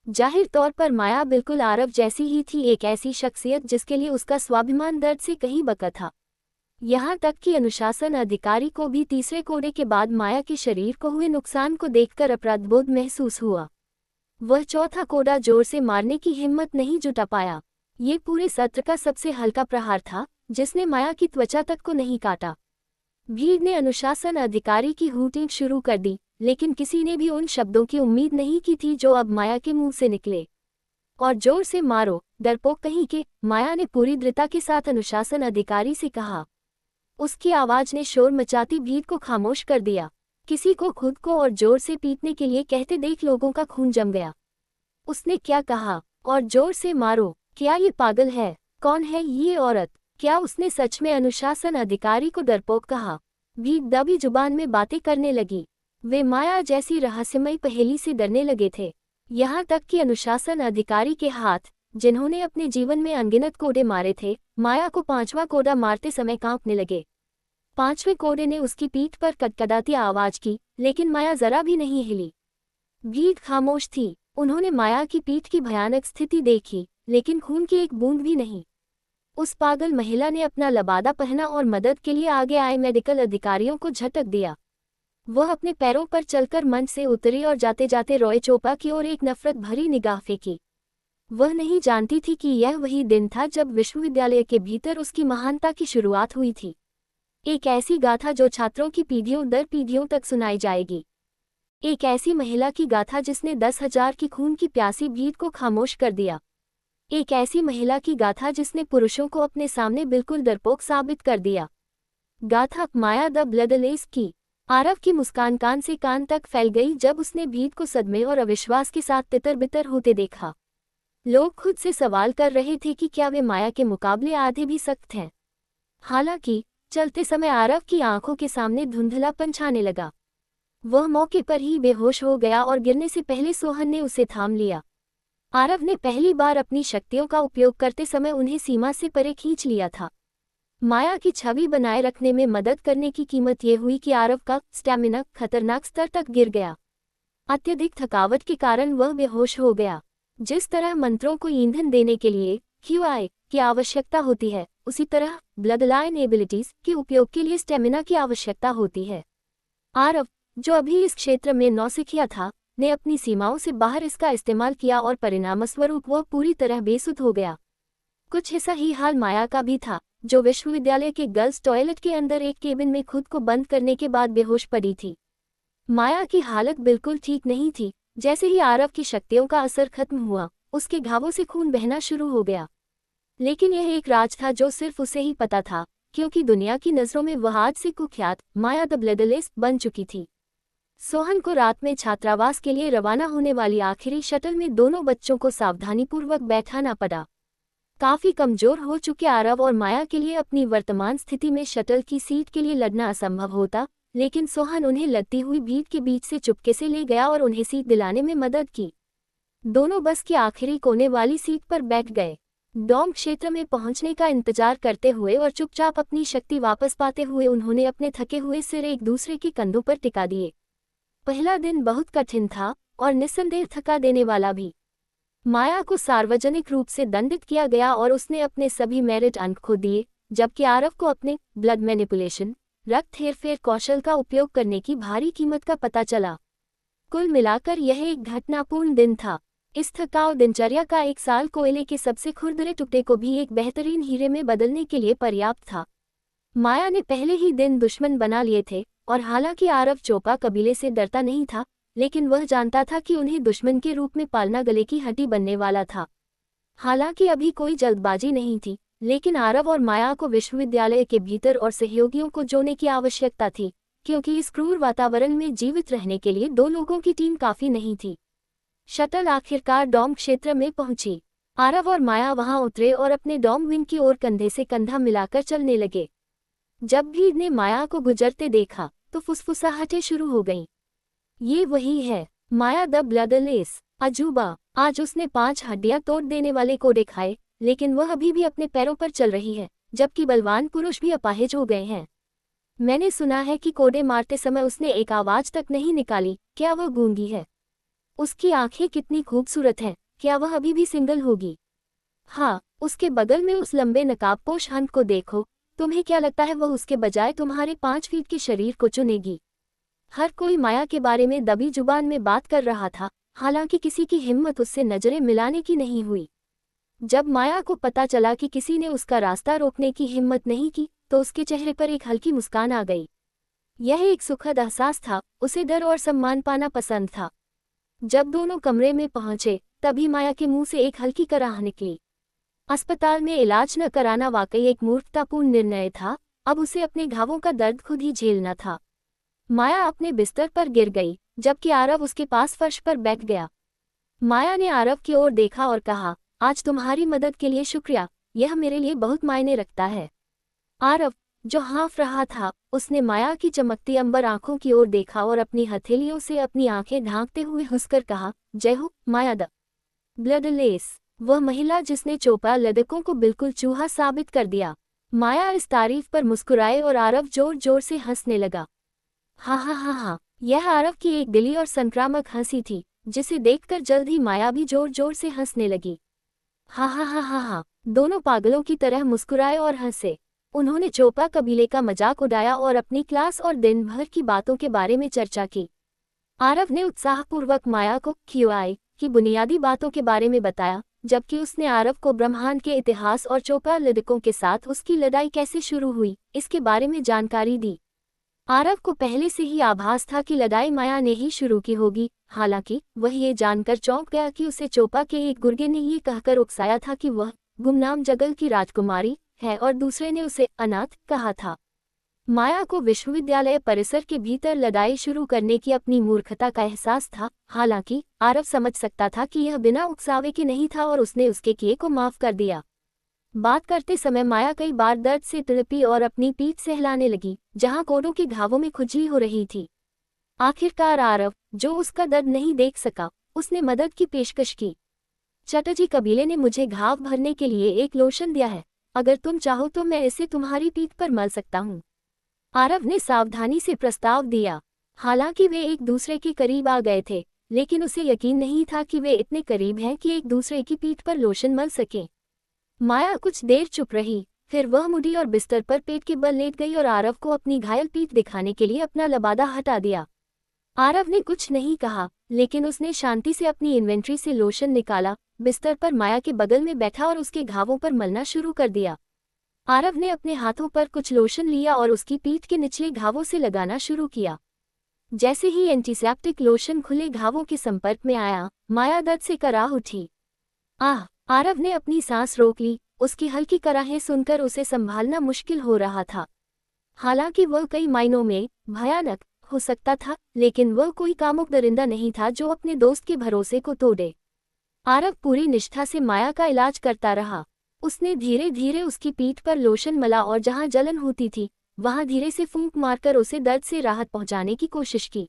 जाहिर तौर पर माया बिल्कुल आरव जैसी ही थी, एक ऐसी शख्सियत जिसके लिए उसका स्वाभिमान दर्द से कहीं बका था। यहाँ तक कि अनुशासन अधिकारी को भी तीसरे कोड़े के बाद माया के शरीर को हुए नुकसान को देखकर अपराधबोध महसूस हुआ। वह चौथा कोड़ा जोर से मारने की हिम्मत नहीं जुटा पाया। ये पूरे सत्र का सबसे हल्का प्रहार था, जिसने माया की त्वचा तक को नहीं काटा। भीड़ ने अनुशासन अधिकारी की हूटिंग शुरू कर दी, लेकिन किसी ने भी उन शब्दों की उम्मीद नहीं की थी जो अब माया के मुंह से निकले। और जोर से मारो, डरपोक कहीं के, माया ने पूरी दृढ़ता के साथ अनुशासन अधिकारी से कहा। उसकी आवाज ने शोर मचाती भीड़ को खामोश कर दिया। किसी को खुद को और जोर से पीटने के लिए कहते देख लोगों का खून जम गया। उसने क्या कहा? और जोर से मारो। क्या ये पागल है? कौन है ये औरत? क्या उसने सच में अनुशासन अधिकारी को डरपोक कहा? भीड़ दबी जुबान में बातें करने लगी। वे माया जैसी रहस्यमयी पहेली से डरने लगे थे। यहाँ तक कि अनुशासन अधिकारी के हाथ, जिन्होंने अपने जीवन में अनगिनत कोड़े मारे थे, माया को पांचवा कोड़ा मारते समय कांपने लगे। पांचवें कोड़े ने उसकी पीठ पर कड़कड़ाती आवाज की, लेकिन माया जरा भी नहीं हिली। भीड़ खामोश थी। उन्होंने माया की पीठ की भयानक स्थिति देखी, लेकिन खून की एक बूंद भी नहीं। उस पागल महिला ने अपना लबादा पहना और मदद के लिए आगे आए मेडिकल अधिकारियों को झटक दिया। वह अपने पैरों पर चलकर मंच से उतरी और जाते जाते रॉय चोपड़ा की ओर एक नफरत भरी निगाह फेंकी। वह नहीं जानती थी कि यह वही दिन था जब विश्वविद्यालय के भीतर उसकी महानता की शुरुआत हुई थी। एक ऐसी गाथा जो छात्रों की पीढ़ियों दर पीढ़ियों तक सुनाई जाएगी। एक ऐसी महिला की गाथा जिसने 10,000 की खून की प्यासी भीड़ को खामोश कर दिया। एक ऐसी महिला की गाथा जिसने पुरुषों को अपने सामने बिल्कुल डरपोक साबित कर दिया। गाथा माया द ब्लडलेस की। आरव की मुस्कान कान से कान तक फैल गई जब उसने भीड़ को सदमे और अविश्वास के साथ तितर बितर होते देखा। लोग खुद से सवाल कर रहे थे कि क्या वे माया के मुकाबले आधे भी सख्त हैं। हालांकि चलते समय आरव की आंखों के सामने धुंधलापन छाने लगा। वह मौके पर ही बेहोश हो गया और गिरने से पहले सोहन ने उसे थाम लिया। आरव ने पहली बार अपनी शक्तियों का उपयोग करते समय उन्हें सीमा से परे खींच लिया था। माया की छवि बनाए रखने में मदद करने की कीमत यह हुई कि आरव का स्टैमिना खतरनाक स्तर तक गिर गया। अत्यधिक थकावट के कारण वह बेहोश हो गया। जिस तरह मंत्रों को ईंधन देने के लिए QI की आवश्यकता होती है, उसी तरह ब्लड लाइन एबिलिटीज के उपयोग के लिए स्टैमिना की आवश्यकता होती है। आरव, जो अभी इस क्षेत्र में नौसिखिया था, ने अपनी सीमाओं से बाहर इसका इस्तेमाल किया और परिणामस्वरूप वह पूरी तरह बेसुध हो गया। कुछ ऐसा ही हाल माया का भी था। जो विश्वविद्यालय के गर्ल्स टॉयलेट के अंदर एक केबिन में खुद को बंद करने के बाद बेहोश पड़ी थी। माया की हालत बिल्कुल ठीक नहीं थी। जैसे ही आरव की शक्तियों का असर खत्म हुआ, उसके घावों से खून बहना शुरू हो गया। लेकिन यह एक राज था जो सिर्फ उसे ही पता था, क्योंकि दुनिया की नज़रों में वह आज से कुख्यात माया द ब्लडलेस बन चुकी थी। सोहन को रात में छात्रावास के लिए रवाना होने वाली आखिरी शटल में दोनों बच्चों को सावधानीपूर्वक बैठाना पड़ा। काफी कमजोर हो चुके आरव और माया के लिए अपनी वर्तमान स्थिति में शटल की सीट के लिए लड़ना असंभव होता, लेकिन सोहन उन्हें लगती हुई भीड़ के बीच से चुपके से ले गया और उन्हें सीट दिलाने में मदद की। दोनों बस की आखिरी कोने वाली सीट पर बैठ गए। डॉम क्षेत्र में पहुंचने का इंतजार करते हुए और चुपचाप अपनी शक्ति वापस पाते हुए उन्होंने अपने थके हुए सिर एक दूसरे के कंधों पर टिका दिए। पहला दिन बहुत कठिन था और निस्संदेह थका देने वाला भी। माया को सार्वजनिक रूप से दंडित किया गया और उसने अपने सभी मेरिट अंक खो दिए, जबकि आरव को अपने ब्लड मैनिपुलेशन रक्त हेरफेर कौशल का उपयोग करने की भारी कीमत का पता चला। कुल मिलाकर यह एक घटनापूर्ण दिन था। इस थकाऊ दिनचर्या का एक साल कोयले के सबसे खुरदरे टुकड़े को भी एक बेहतरीन हीरे में बदलने के लिए पर्याप्त था। माया ने पहले ही दिन दुश्मन बना लिए थे और हालांकि आरव चोपा कबीले से डरता नहीं था, लेकिन वह जानता था कि उन्हें दुश्मन के रूप में पालना गले की हड्डी बनने वाला था। हालांकि अभी कोई जल्दबाजी नहीं थी, लेकिन आरव और माया को विश्वविद्यालय के भीतर और सहयोगियों को जोड़ने की आवश्यकता थी, क्योंकि इस क्रूर वातावरण में जीवित रहने के लिए दो लोगों की टीम काफी नहीं थी। शटल आखिरकार डॉम क्षेत्र में पहुंची। आरव और माया वहां उतरे और अपने डॉम विंग की ओर कंधे से कंधा मिलाकर चलने लगे। जब भीड़ ने माया को गुजरते देखा तो फुसफुसाहटें शुरू हो गईं। ये वही है, माया द ब्लडलेस अजूबा। आज उसने 5 हड्डियां तोड़ देने वाले कोड़े खाए, लेकिन वह अभी भी अपने पैरों पर चल रही है, जबकि बलवान पुरुष भी अपाहिज हो गए हैं। मैंने सुना है कि कोड़े मारते समय उसने एक आवाज तक नहीं निकाली। क्या वह गूंगी है? उसकी आंखें कितनी खूबसूरत हैं। क्या वह अभी भी सिंगल होगी? हाँ, उसके बगल में उस लंबे नकाबपोश हंट को देखो। तुम्हें क्या लगता है वह उसके बजाय तुम्हारे 5 फीट के शरीर को चुनेगी? हर कोई माया के बारे में दबी जुबान में बात कर रहा था, हालांकि किसी की हिम्मत उससे नजरें मिलाने की नहीं हुई। जब माया को पता चला कि किसी ने उसका रास्ता रोकने की हिम्मत नहीं की, तो उसके चेहरे पर एक हल्की मुस्कान आ गई। यह एक सुखद एहसास था। उसे डर और सम्मान पाना पसंद था। जब दोनों कमरे में पहुंचे, तभी माया के मुंह से एक हल्की कराह निकली। अस्पताल में इलाज न कराना वाकई एक मूर्खतापूर्ण निर्णय था। अब उसे अपने घावों का दर्द खुद ही झेलना था। माया अपने बिस्तर पर गिर गई, जबकि आरव उसके पास फर्श पर बैठ गया। माया ने आरव की ओर देखा और कहा, आज तुम्हारी मदद के लिए शुक्रिया, यह मेरे लिए बहुत मायने रखता है। आरव, जो हाँफ रहा था, उसने माया की चमकती अंबर आंखों की ओर देखा और अपनी हथेलियों से अपनी आंखें ढांकते हुए हंसकर कहा, जय हो माया द ब्लडलेस, वह महिला जिसने चोपा लड़कों को बिल्कुल चूहा साबित कर दिया। माया इस तारीफ पर मुस्कुराए और आरव जोर जोर से हंसने लगा। हाँ हाँ हाँ हाँ, यह आरव की एक दिली और संक्रामक हंसी थी, जिसे देखकर जल्द ही माया भी जोर जोर से हंसने लगी। हाँ हाँ हाँ हाँ हाँ, दोनों पागलों की तरह मुस्कुराए और हंसे। उन्होंने चोपा कबीले का मजाक उड़ाया और अपनी क्लास और दिन भर की बातों के बारे में चर्चा की। आरव ने उत्साहपूर्वक माया को क्यूआई की बुनियादी बातों के बारे में बताया, जबकि उसने आरव को ब्रह्मांड के इतिहास और चोपा लड़कों के साथ उसकी लड़ाई कैसे शुरू हुई, इसके बारे में जानकारी दी। आरव को पहले से ही आभास था कि लड़ाई माया ने ही शुरू की होगी। हालांकि वह ये जानकर चौंक गया कि उसे चोपा के एक गुर्गे ने ये कहकर उकसाया था कि वह गुमनाम जगल की राजकुमारी है और दूसरे ने उसे अनाथ कहा था। माया को विश्वविद्यालय परिसर के भीतर लड़ाई शुरू करने की अपनी मूर्खता का एहसास था। हालांकि आरव समझ सकता था कि यह बिना उकसावे के नहीं था और उसने उसके किए को माफ कर दिया। बात करते समय माया कई बार दर्द से तड़पी और अपनी पीठ सहलाने लगी, जहां कोड़ों के घावों में खुजली हो रही थी। आखिरकार आरव, जो उसका दर्द नहीं देख सका, उसने मदद की पेशकश की। चटर्जी कबीले ने मुझे घाव भरने के लिए एक लोशन दिया है। अगर तुम चाहो तो मैं इसे तुम्हारी पीठ पर मल सकता हूँ। आरव ने सावधानी से प्रस्ताव दिया। हालांकि वे एक दूसरे के करीब आ गए थे, लेकिन उसे यकीन नहीं था कि वे इतने करीब हैं कि एक दूसरे की पीठ पर लोशन मल सकें। माया कुछ देर चुप रही, फिर वह मुड़ी और बिस्तर पर पेट के बल लेट गई और आरव को अपनी घायल पीठ दिखाने के लिए अपना लबादा हटा दिया। आरव ने कुछ नहीं कहा, लेकिन उसने शांति से अपनी इन्वेंट्री से लोशन निकाला, बिस्तर पर माया के बगल में बैठा और उसके घावों पर मलना शुरू कर दिया। आरव ने अपने हाथों पर कुछ लोशन लिया और उसकी पीठ के निचले घावों से लगाना शुरू किया। जैसे ही एंटीसेप्टिक लोशन खुले घावों के संपर्क में आया, माया दर्द से कराह उठी। आह! आरव ने अपनी सांस रोक ली। उसकी हल्की कराहें सुनकर उसे संभालना मुश्किल हो रहा था। हालांकि वह कई मायनों में भयानक हो सकता था, लेकिन वह कोई कामुक दरिंदा नहीं था जो अपने दोस्त के भरोसे को तोड़े। आरव पूरी निष्ठा से माया का इलाज करता रहा। उसने धीरे धीरे उसकी पीठ पर लोशन मला और जहां जलन होती थी वहां धीरे से फूंक मारकर उसे दर्द से राहत पहुंचाने की कोशिश की।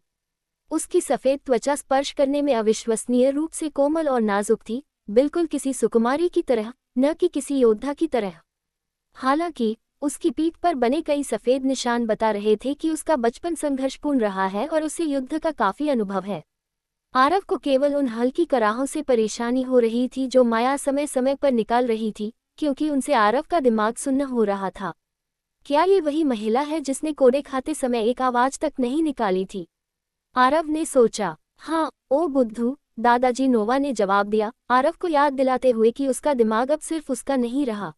उसकी सफ़ेद त्वचा स्पर्श करने में अविश्वसनीय रूप से कोमल और नाजुक थी, बिल्कुल किसी सुकुमारी की तरह, न कि किसी योद्धा की तरह। हालांकि उसकी पीठ पर बने कई सफ़ेद निशान बता रहे थे कि उसका बचपन संघर्षपूर्ण रहा है और उसे युद्ध का काफ़ी अनुभव है। आरव को केवल उन हल्की कराहों से परेशानी हो रही थी जो माया समय समय पर निकाल रही थी, क्योंकि उनसे आरव का दिमाग सुन्न हो रहा था। क्या ये वही महिला है जिसने कोड़े खाते समय एक आवाज तक नहीं निकाली थी? आरव ने सोचा। हाँ, ओ बुद्धू, दादाजी नोवा ने जवाब दिया, आरव को याद दिलाते हुए कि उसका दिमाग अब सिर्फ उसका नहीं रहा।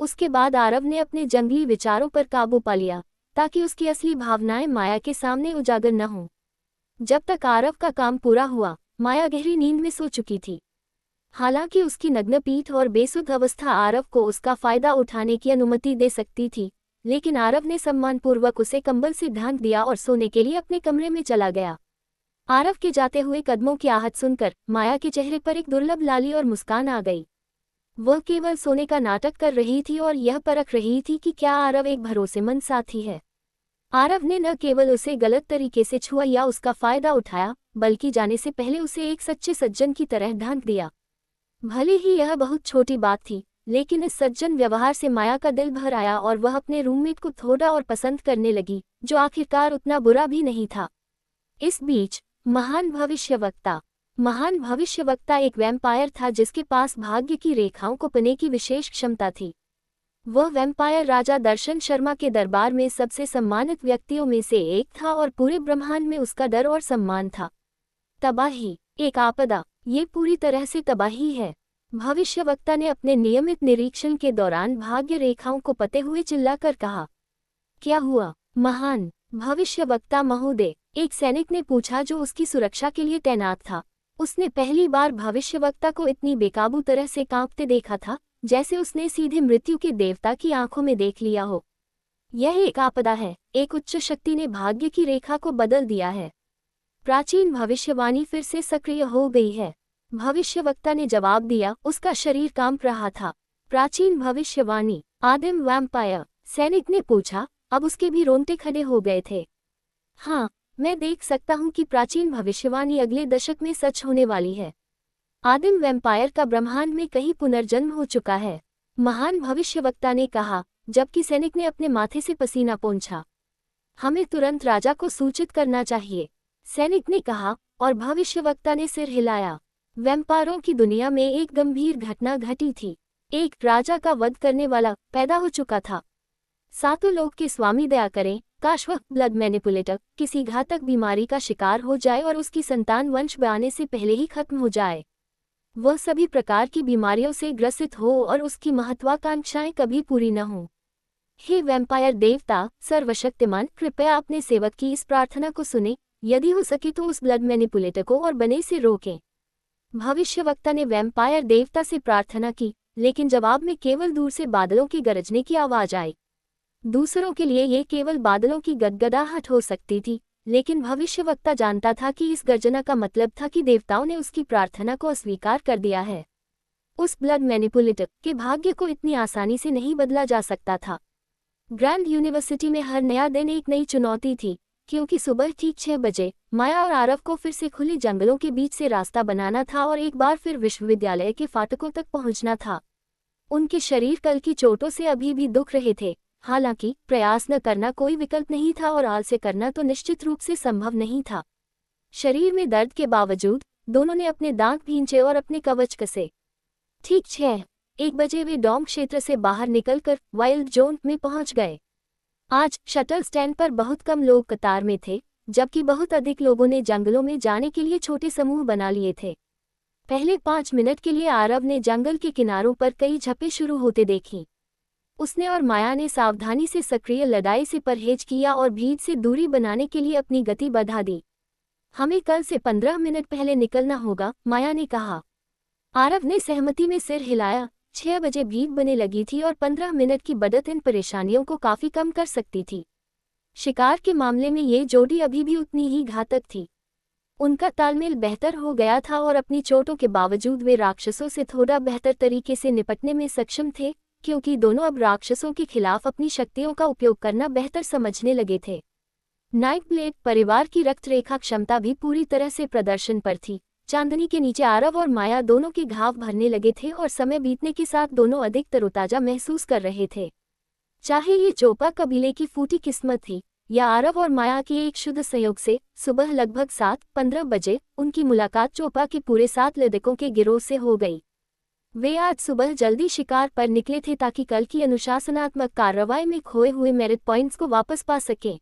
उसके बाद आरव ने अपने जंगली विचारों पर काबू पा लिया, ताकि उसकी असली भावनाएं माया के सामने उजागर न हों। जब तक आरव का काम पूरा हुआ, माया गहरी नींद में सो चुकी थी। हालांकि उसकी नग्न पीठ और बेसुध अवस्था आरव को उसका फायदा उठाने की अनुमति दे सकती थी, लेकिन आरव ने सम्मानपूर्वक उसे कंबल से ढांक दिया और सोने के लिए अपने कमरे में चला गया। आरव के जाते हुए कदमों की आहट सुनकर माया के चेहरे पर एक दुर्लभ लाली और मुस्कान आ गई। वह केवल सोने का नाटक कर रही थी और यह परख रही थी कि क्या आरव एक भरोसेमंद साथी है। आरव ने न केवल उसे गलत तरीके से छुआ या उसका फायदा उठाया, बल्कि जाने से पहले उसे एक सच्चे सज्जन की तरह ढांक दिया। भले ही यह बहुत छोटी बात थी, लेकिन इस सज्जन व्यवहार से माया का दिल भर आया और वह अपने रूममेट को थोड़ा और पसंद करने लगी, जो आखिरकार उतना बुरा भी नहीं था। इस बीच महान भविष्यवक्ता एक वैम्पायर था जिसके पास भाग्य की रेखाओं को पढ़ने की विशेष क्षमता थी। वह वैम्पायर राजा दर्शन शर्मा के दरबार में सबसे सम्मानित व्यक्तियों में से एक था और पूरे ब्रह्मांड में उसका डर और सम्मान था। तबाही, एक आपदा, ये पूरी तरह से तबाही है। भविष्यवक्ता ने अपने नियमित निरीक्षण के दौरान भाग्य रेखाओं को पते हुए चिल्लाकर कहा। क्या हुआ, महान भविष्यवक्ता महोदय? एक सैनिक ने पूछा जो उसकी सुरक्षा के लिए तैनात था। उसने पहली बार भविष्यवक्ता को इतनी बेकाबू तरह से कांपते देखा था, जैसे उसने सीधे मृत्यु के देवता की आंखों में देख लिया हो। यह एक आपदा है, एक उच्च शक्ति ने भाग्य की रेखा को बदल दिया है। प्राचीन भविष्यवाणी फिर से सक्रिय हो गई है, भविष्यवक्ता ने जवाब दिया। उसका शरीर कांप रहा था। प्राचीन भविष्यवाणी, आदिम वैम्पायर? सैनिक ने पूछा। अब उसके भी रोंगटे खड़े हो गए थे। हाँ, मैं देख सकता हूँ कि प्राचीन भविष्यवाणी अगले दशक में सच होने वाली है। आदिम वैम्पायर का ब्रह्मांड में कहीं पुनर्जन्म हो चुका है, महान भविष्यवक्ता ने कहा, जबकि सैनिक ने अपने माथे से पसीना पोंछा। हमें तुरंत राजा को सूचित करना चाहिए, सैनिक ने कहा, और भविष्यवक्ता ने सिर हिलाया। वैम्पायरों की दुनिया में एक गंभीर घटना घटी थी। एक राजा का वध करने वाला पैदा हो चुका था। सातों लोक के स्वामी दया करें, काश वह ब्लड मैनिपुलेटर किसी घातक बीमारी का शिकार हो जाए और उसकी संतान वंश बयाने से पहले ही खत्म हो जाए। वह सभी प्रकार की बीमारियों से ग्रसित हो और उसकी महत्वाकांक्षाएं कभी पूरी न हों। हे वैम्पायर देवता सर्वशक्तिमान, कृपया अपने सेवक की इस प्रार्थना को सुने। यदि हो सके तो उस ब्लड मैनिपुलेटर को और बने से रोकें। भविष्यवक्ता ने वैम्पायर देवता से प्रार्थना की, लेकिन जवाब में केवल दूर से बादलों की गरजने की आवाज आई। दूसरों के लिए ये केवल बादलों की गदगदाहट हो सकती थी, लेकिन भविष्यवक्ता जानता था कि इस गर्जना का मतलब था कि देवताओं ने उसकी प्रार्थना को अस्वीकार कर दिया है। उस ब्लड मैनिपुलेटर के भाग्य को इतनी आसानी से नहीं बदला जा सकता था। ग्रैंड यूनिवर्सिटी में हर नया दिन एक नई चुनौती थी, क्योंकि सुबह ठीक 6 बजे माया और आरव को फिर से खुले जंगलों के बीच से रास्ता बनाना था और एक बार फिर विश्वविद्यालय के फाटकों तक पहुंचना था। उनके शरीर कल की चोटों से अभी भी दुख रहे थे। हालांकि प्रयास न करना कोई विकल्प नहीं था और आलस्य करना तो निश्चित रूप से संभव नहीं था। शरीर में दर्द के बावजूद दोनों ने अपने दांत भींचे और अपने कवच कसे। ठीक 6:01 बजे वे डॉम क्षेत्र से बाहर निकलकर वाइल्ड जोन में पहुंच गए। आज शटल स्टैंड पर बहुत कम लोग कतार में थे, जबकि बहुत अधिक लोगों ने जंगलों में जाने के लिए छोटे समूह बना लिए थे। पहले 5 मिनट के लिए आरव ने जंगल के किनारों पर कई झपें शुरू होते देखीं। उसने और माया ने सावधानी से सक्रिय लड़ाई से परहेज किया और भीड़ से दूरी बनाने के लिए अपनी गति बढ़ा दी। हमें कल से 15 मिनट पहले निकलना होगा, माया ने कहा। आरव ने सहमति में सिर हिलाया। 6 बजे भीड़ बने लगी थी और 15 मिनट की बढ़त इन परेशानियों को काफी कम कर सकती थी। शिकार के मामले में ये जोड़ी अभी भी उतनी ही घातक थी। उनका तालमेल बेहतर हो गया था और अपनी चोटों के बावजूद वे राक्षसों से थोड़ा बेहतर तरीके से निपटने में सक्षम थे, क्योंकि दोनों अब राक्षसों के खिलाफ अपनी शक्तियों का उपयोग करना बेहतर समझने लगे थे। नाइटब्लेड परिवार की रक्तरेखा क्षमता भी पूरी तरह से प्रदर्शन पर थी। चांदनी के नीचे आरव और माया दोनों के घाव भरने लगे थे और समय बीतने के साथ दोनों अधिक तरोताजा महसूस कर रहे थे। चाहे ये चोपा कबीले की फूटी किस्मत थी या आरव और माया के एक शुद्ध संयोग से, सुबह लगभग 7:15 बजे उनकी मुलाकात चोपा के पूरे 7 लड़कों के गिरोह से हो गई। वे आज सुबह जल्दी शिकार पर निकले थे ताकि कल की अनुशासनात्मक कार्रवाई में खोए हुए मेरिट पॉइंट्स को वापस पा सकें।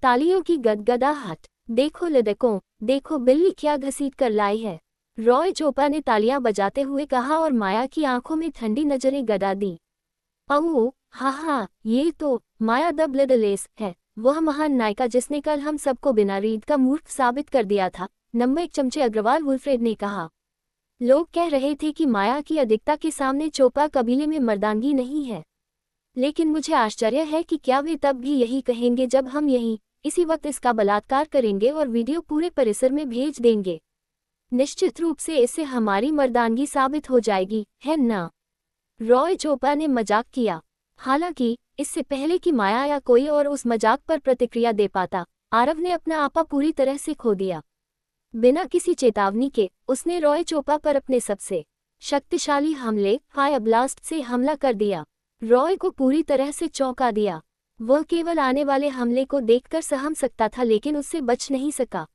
तालियों की गदगदाहट। देखो लड़कों, देखो बिल्ली क्या घसीट कर लाई है, रॉय चोपा ने तालियां बजाते हुए कहा और माया की आंखों में ठंडी नजरें गड़ा दी। ओह हाँ, ये तो माया द ब्लडलेस है, वह महान नायिका जिसने कल हम सबको बिना रीढ़ का मूर्ख साबित कर दिया था, नंबर 1 चमचे अग्रवाल वुल्फ्रेड ने कहा। लोग कह रहे थे कि माया की अधिकता के सामने चोपा कबीले में मर्दानगी नहीं है, लेकिन मुझे आश्चर्य है कि क्या वे तब भी यही कहेंगे जब हम इसी वक्त इसका बलात्कार करेंगे और वीडियो पूरे परिसर में भेज देंगे। निश्चित रूप से इससे हमारी मर्दानगी साबित हो जाएगी, है ना? रॉय चोपा ने मजाक किया। हालांकि इससे पहले कि माया या कोई और उस मजाक पर प्रतिक्रिया दे पाता, आरव ने अपना आपा पूरी तरह से खो दिया। बिना किसी चेतावनी के उसने रॉय चोपा पर अपने सबसे शक्तिशाली हमले फायर ब्लास्ट से हमला कर दिया। रॉय को पूरी तरह से चौंका दिया। वह केवल आने वाले हमले को देखकर सहम सकता था, लेकिन उससे बच नहीं सका।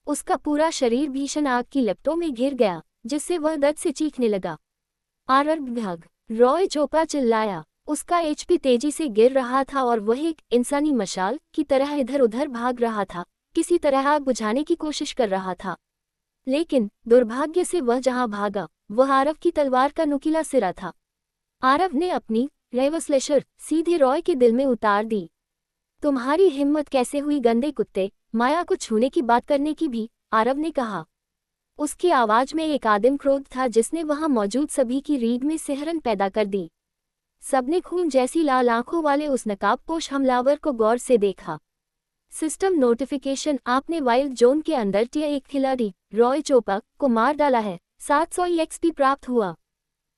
उसका पूरा शरीर भीषण आग की लपटों में घिर गया, जिससे वह दर्द से चीखने लगा। आरग, रॉय चोपा चिल्लाया। उसका एचपी तेजी से गिर रहा था और वह एक इंसानी मशाल की तरह इधर उधर भाग रहा था, किसी तरह आग बुझाने की कोशिश कर रहा था। लेकिन दुर्भाग्य से वह जहां भागा, वह आरव की तलवार का नुकीला सिरा था। आरव ने अपनी रेवस्लेशर सीधे रॉय के दिल में उतार दी। तुम्हारी हिम्मत कैसे हुई गंदे कुत्ते, माया को छूने की बात करने की भी, आरव ने कहा। उसकी आवाज में एक आदिम क्रोध था जिसने वहां मौजूद सभी की रीढ़ में सिहरन पैदा कर दी। सबने खून जैसी लाल आंखों वाले उस नकाबपोश हमलावर को गौर से देखा। सिस्टम नोटिफिकेशन, आपने वाइल्ड जोन के अंदर एक खिलाड़ी रॉय चोपा को मार डाला है, 700 एक्सपी प्राप्त हुआ।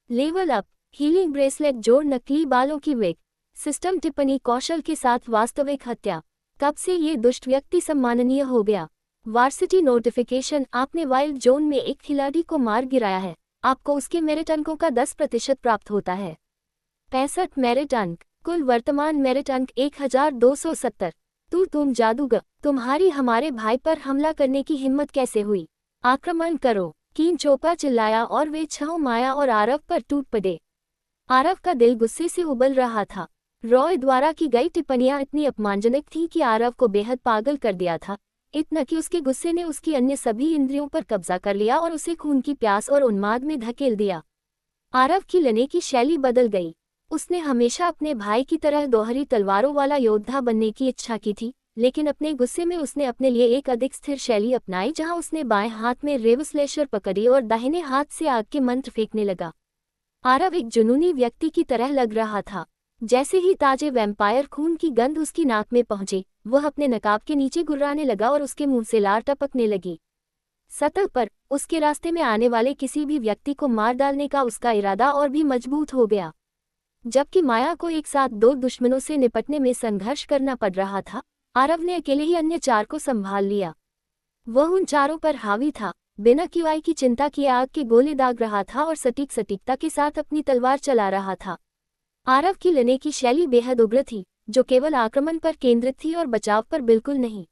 लेवल अप, हीलिंग ब्रेसलेट जोड़, नकली बालों की विग। सिस्टम टिप्पणी, कौशल के साथ वास्तविक हत्या। कब से ये दुष्ट व्यक्ति सम्माननीय हो गया। वार्सिटी नोटिफिकेशन, आपने वाइल्ड जोन में एक खिलाड़ी को मार गिराया है, आपको उसके मेरिट अंकों का 10% प्राप्त होता है। 65 मेरिट अंक, कुल वर्तमान मेरिट अंक 1270। तुम जादूगर, तुम्हारी हमारे भाई पर हमला करने की हिम्मत कैसे हुई? आक्रमण करो, कीन चोपा चिल्लाया और वे छह माया और आरव पर टूट पड़े। आरव का दिल गुस्से से उबल रहा था। रॉय द्वारा की गई टिप्पणियां इतनी अपमानजनक थीं कि आरव को बेहद पागल कर दिया था, इतना कि उसके गुस्से ने उसकी अन्य सभी इंद्रियों पर कब्जा कर लिया और उसे खून की प्यास और उन्माद में धकेल दिया। आरव की लड़ने की शैली बदल गई। उसने हमेशा अपने भाई की तरह दोहरी तलवारों वाला योद्धा बनने की इच्छा की थी, लेकिन अपने गुस्से में उसने अपने लिए एक अधिक स्थिर शैली अपनाई, जहां उसने बाएं हाथ में रेवस्लेशर पकड़ी और दाहिने हाथ से आग के मंत्र फेंकने लगा। आरव एक जुनूनी व्यक्ति की तरह लग रहा था। जैसे ही ताजे वैम्पायर खून की गंध उसकी नाक में पहुंची, वह अपने नकाब के नीचे गुर्राने लगा और उसके मुंह से लार टपकने लगी। सतह पर उसके रास्ते में आने वाले किसी भी व्यक्ति को मार डालने का उसका इरादा और भी मजबूत हो गया। जबकि माया को एक साथ 2 दुश्मनों से निपटने में संघर्ष करना पड़ रहा था, आरव ने अकेले ही अन्य 4 को संभाल लिया। वह उन चारों पर हावी था, बिना क्यूआई की चिंता किए आग के गोले दाग रहा था और सटीकता के साथ अपनी तलवार चला रहा था। आरव की लड़ने की शैली बेहद उग्र थी, जो केवल आक्रमण पर केंद्रित थी और बचाव पर बिल्कुल नहीं।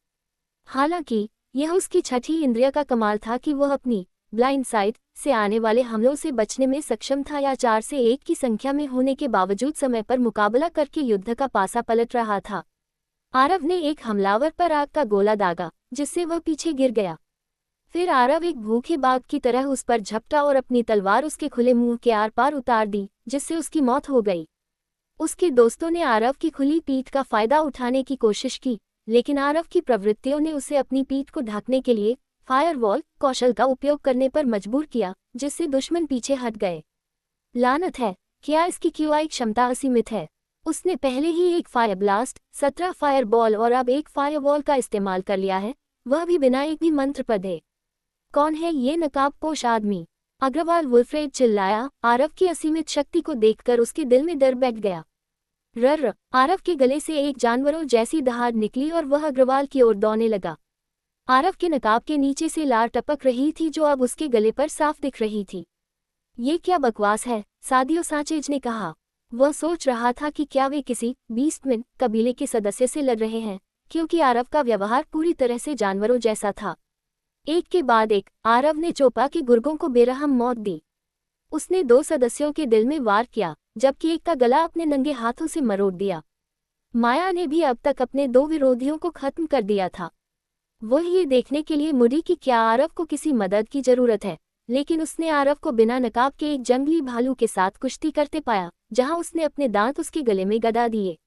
हालांकि यह उसकी छठी इंद्रिय का कमाल था कि वह अपनी ब्लाइंड साइड से आने वाले हमलों से बचने में सक्षम था, या 4 से 1 की संख्या में होने के बावजूद समय पर मुकाबला करके युद्ध का पासा पलट रहा था। आरव ने एक हमलावर पर आग का गोला दागा, जिससे वह पीछे गिर गया। फिर आरव एक भूखे बाघ की तरह उस पर झपटा और अपनी तलवार उसके खुले मुंह के आर पार उतार दी, जिससे उसकी मौत हो गई। उसके दोस्तों ने आरव की खुली पीठ का फायदा उठाने की कोशिश की, लेकिन आरव की प्रवृत्तियों ने उसे अपनी पीठ को ढकने के लिए फायरवॉल कौशल का उपयोग करने पर मजबूर किया, जिससे दुश्मन पीछे हट गए। लानत है, क्या इसकी क्यूआई क्षमता असीमित है? उसने पहले ही एक फायर ब्लास्ट, 17 फायर बॉल और अब एक फायरवॉल का इस्तेमाल कर लिया है, वह भी बिना एक भी मंत्र पढ़े। कौन है ये नकाबपोश आदमी? अग्रवाल वुल्फ्रेड चिल्लाया। आरव की असीमित शक्ति को देखकर उसके दिल में डर बैठ गया। रर, आरव के गले से एक जानवरों जैसी दहाड़ निकली और वह अग्रवाल की ओर दौड़ने लगा। आरव के नकाब के नीचे से लार टपक रही थी जो अब उसके गले पर साफ दिख रही थी। ये क्या बकवास है? सादियो सांचेज ने कहा। वह सोच रहा था कि क्या वे किसी बीस्टमैन कबीले के सदस्य से लड़ रहे हैं, क्योंकि आरव का व्यवहार पूरी तरह से जानवरों जैसा था। एक के बाद एक आरव ने चोपा के गुर्गों को बेरहम मौत दी। उसने 2 सदस्यों के दिल में वार किया, जबकि एक का गला अपने नंगे हाथों से मरोड़ दिया। माया ने भी अब तक अपने 2 विरोधियों को खत्म कर दिया था। वह ये देखने के लिए मुड़ी कि क्या आरव को किसी मदद की जरूरत है, लेकिन उसने आरव को बिना नकाब के एक जंगली भालू के साथ कुश्ती करते पाया, जहां उसने अपने दांत उसके गले में गड़ा दिए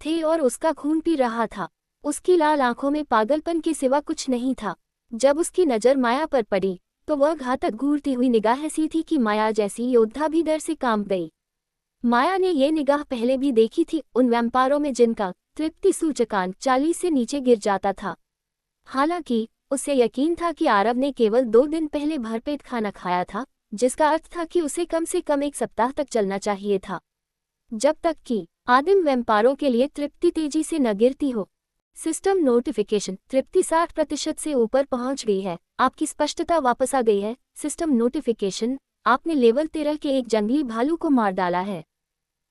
थे और उसका खून पी रहा था। उसकी लाल आंखों में पागलपन के सिवा कुछ नहीं था। जब उसकी नज़र माया पर पड़ी तो वह घातक घूरती हुई निगाह ऐसी थी कि माया जैसी योद्धा भी डर से कांप गई। माया ने ये निगाह पहले भी देखी थी, उन व्यापारों में जिनका तृप्ति सूचकांक 40 से नीचे गिर जाता था। हालांकि उसे यकीन था कि आरव ने केवल 2 दिन पहले भरपेट खाना खाया था, जिसका अर्थ था कि उसे कम से कम 1 सप्ताह तक चलना चाहिए था, जब तक कि आदिम व्यापारों के लिए तृप्ति तेजी से न गिरती हो। सिस्टम नोटिफिकेशन, तृप्ति 60% से ऊपर पहुंच गई है, आपकी स्पष्टता वापस आ गई है। सिस्टम नोटिफिकेशन, आपने लेवल 13 के एक जंगली भालू को मार डाला है।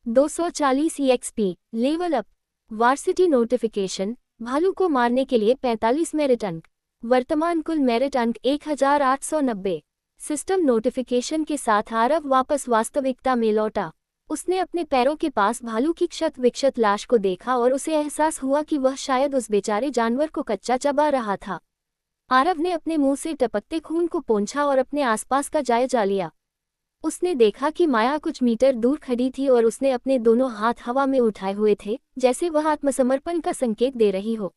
240 EXP, level up. Varsity notification, भालू को मारने के लिए 45 मेरिट अंक, वर्तमान कुल मेरिट अंक 1890। सिस्टम नोटिफिकेशन के साथ आरव वापस वास्तविकता में लौटा। उसने अपने पैरों के पास भालू की क्षत विक्षत लाश को देखा और उसे एहसास हुआ कि वह शायद उस बेचारे जानवर को कच्चा चबा रहा था। आरव ने अपने मुंह से टपकते खून को पोंछा और अपने आसपास का जायजा लिया। उसने देखा कि माया कुछ मीटर दूर खड़ी थी और उसने अपने दोनों हाथ हवा में उठाए हुए थे, जैसे वह आत्मसमर्पण का संकेत दे रही हो।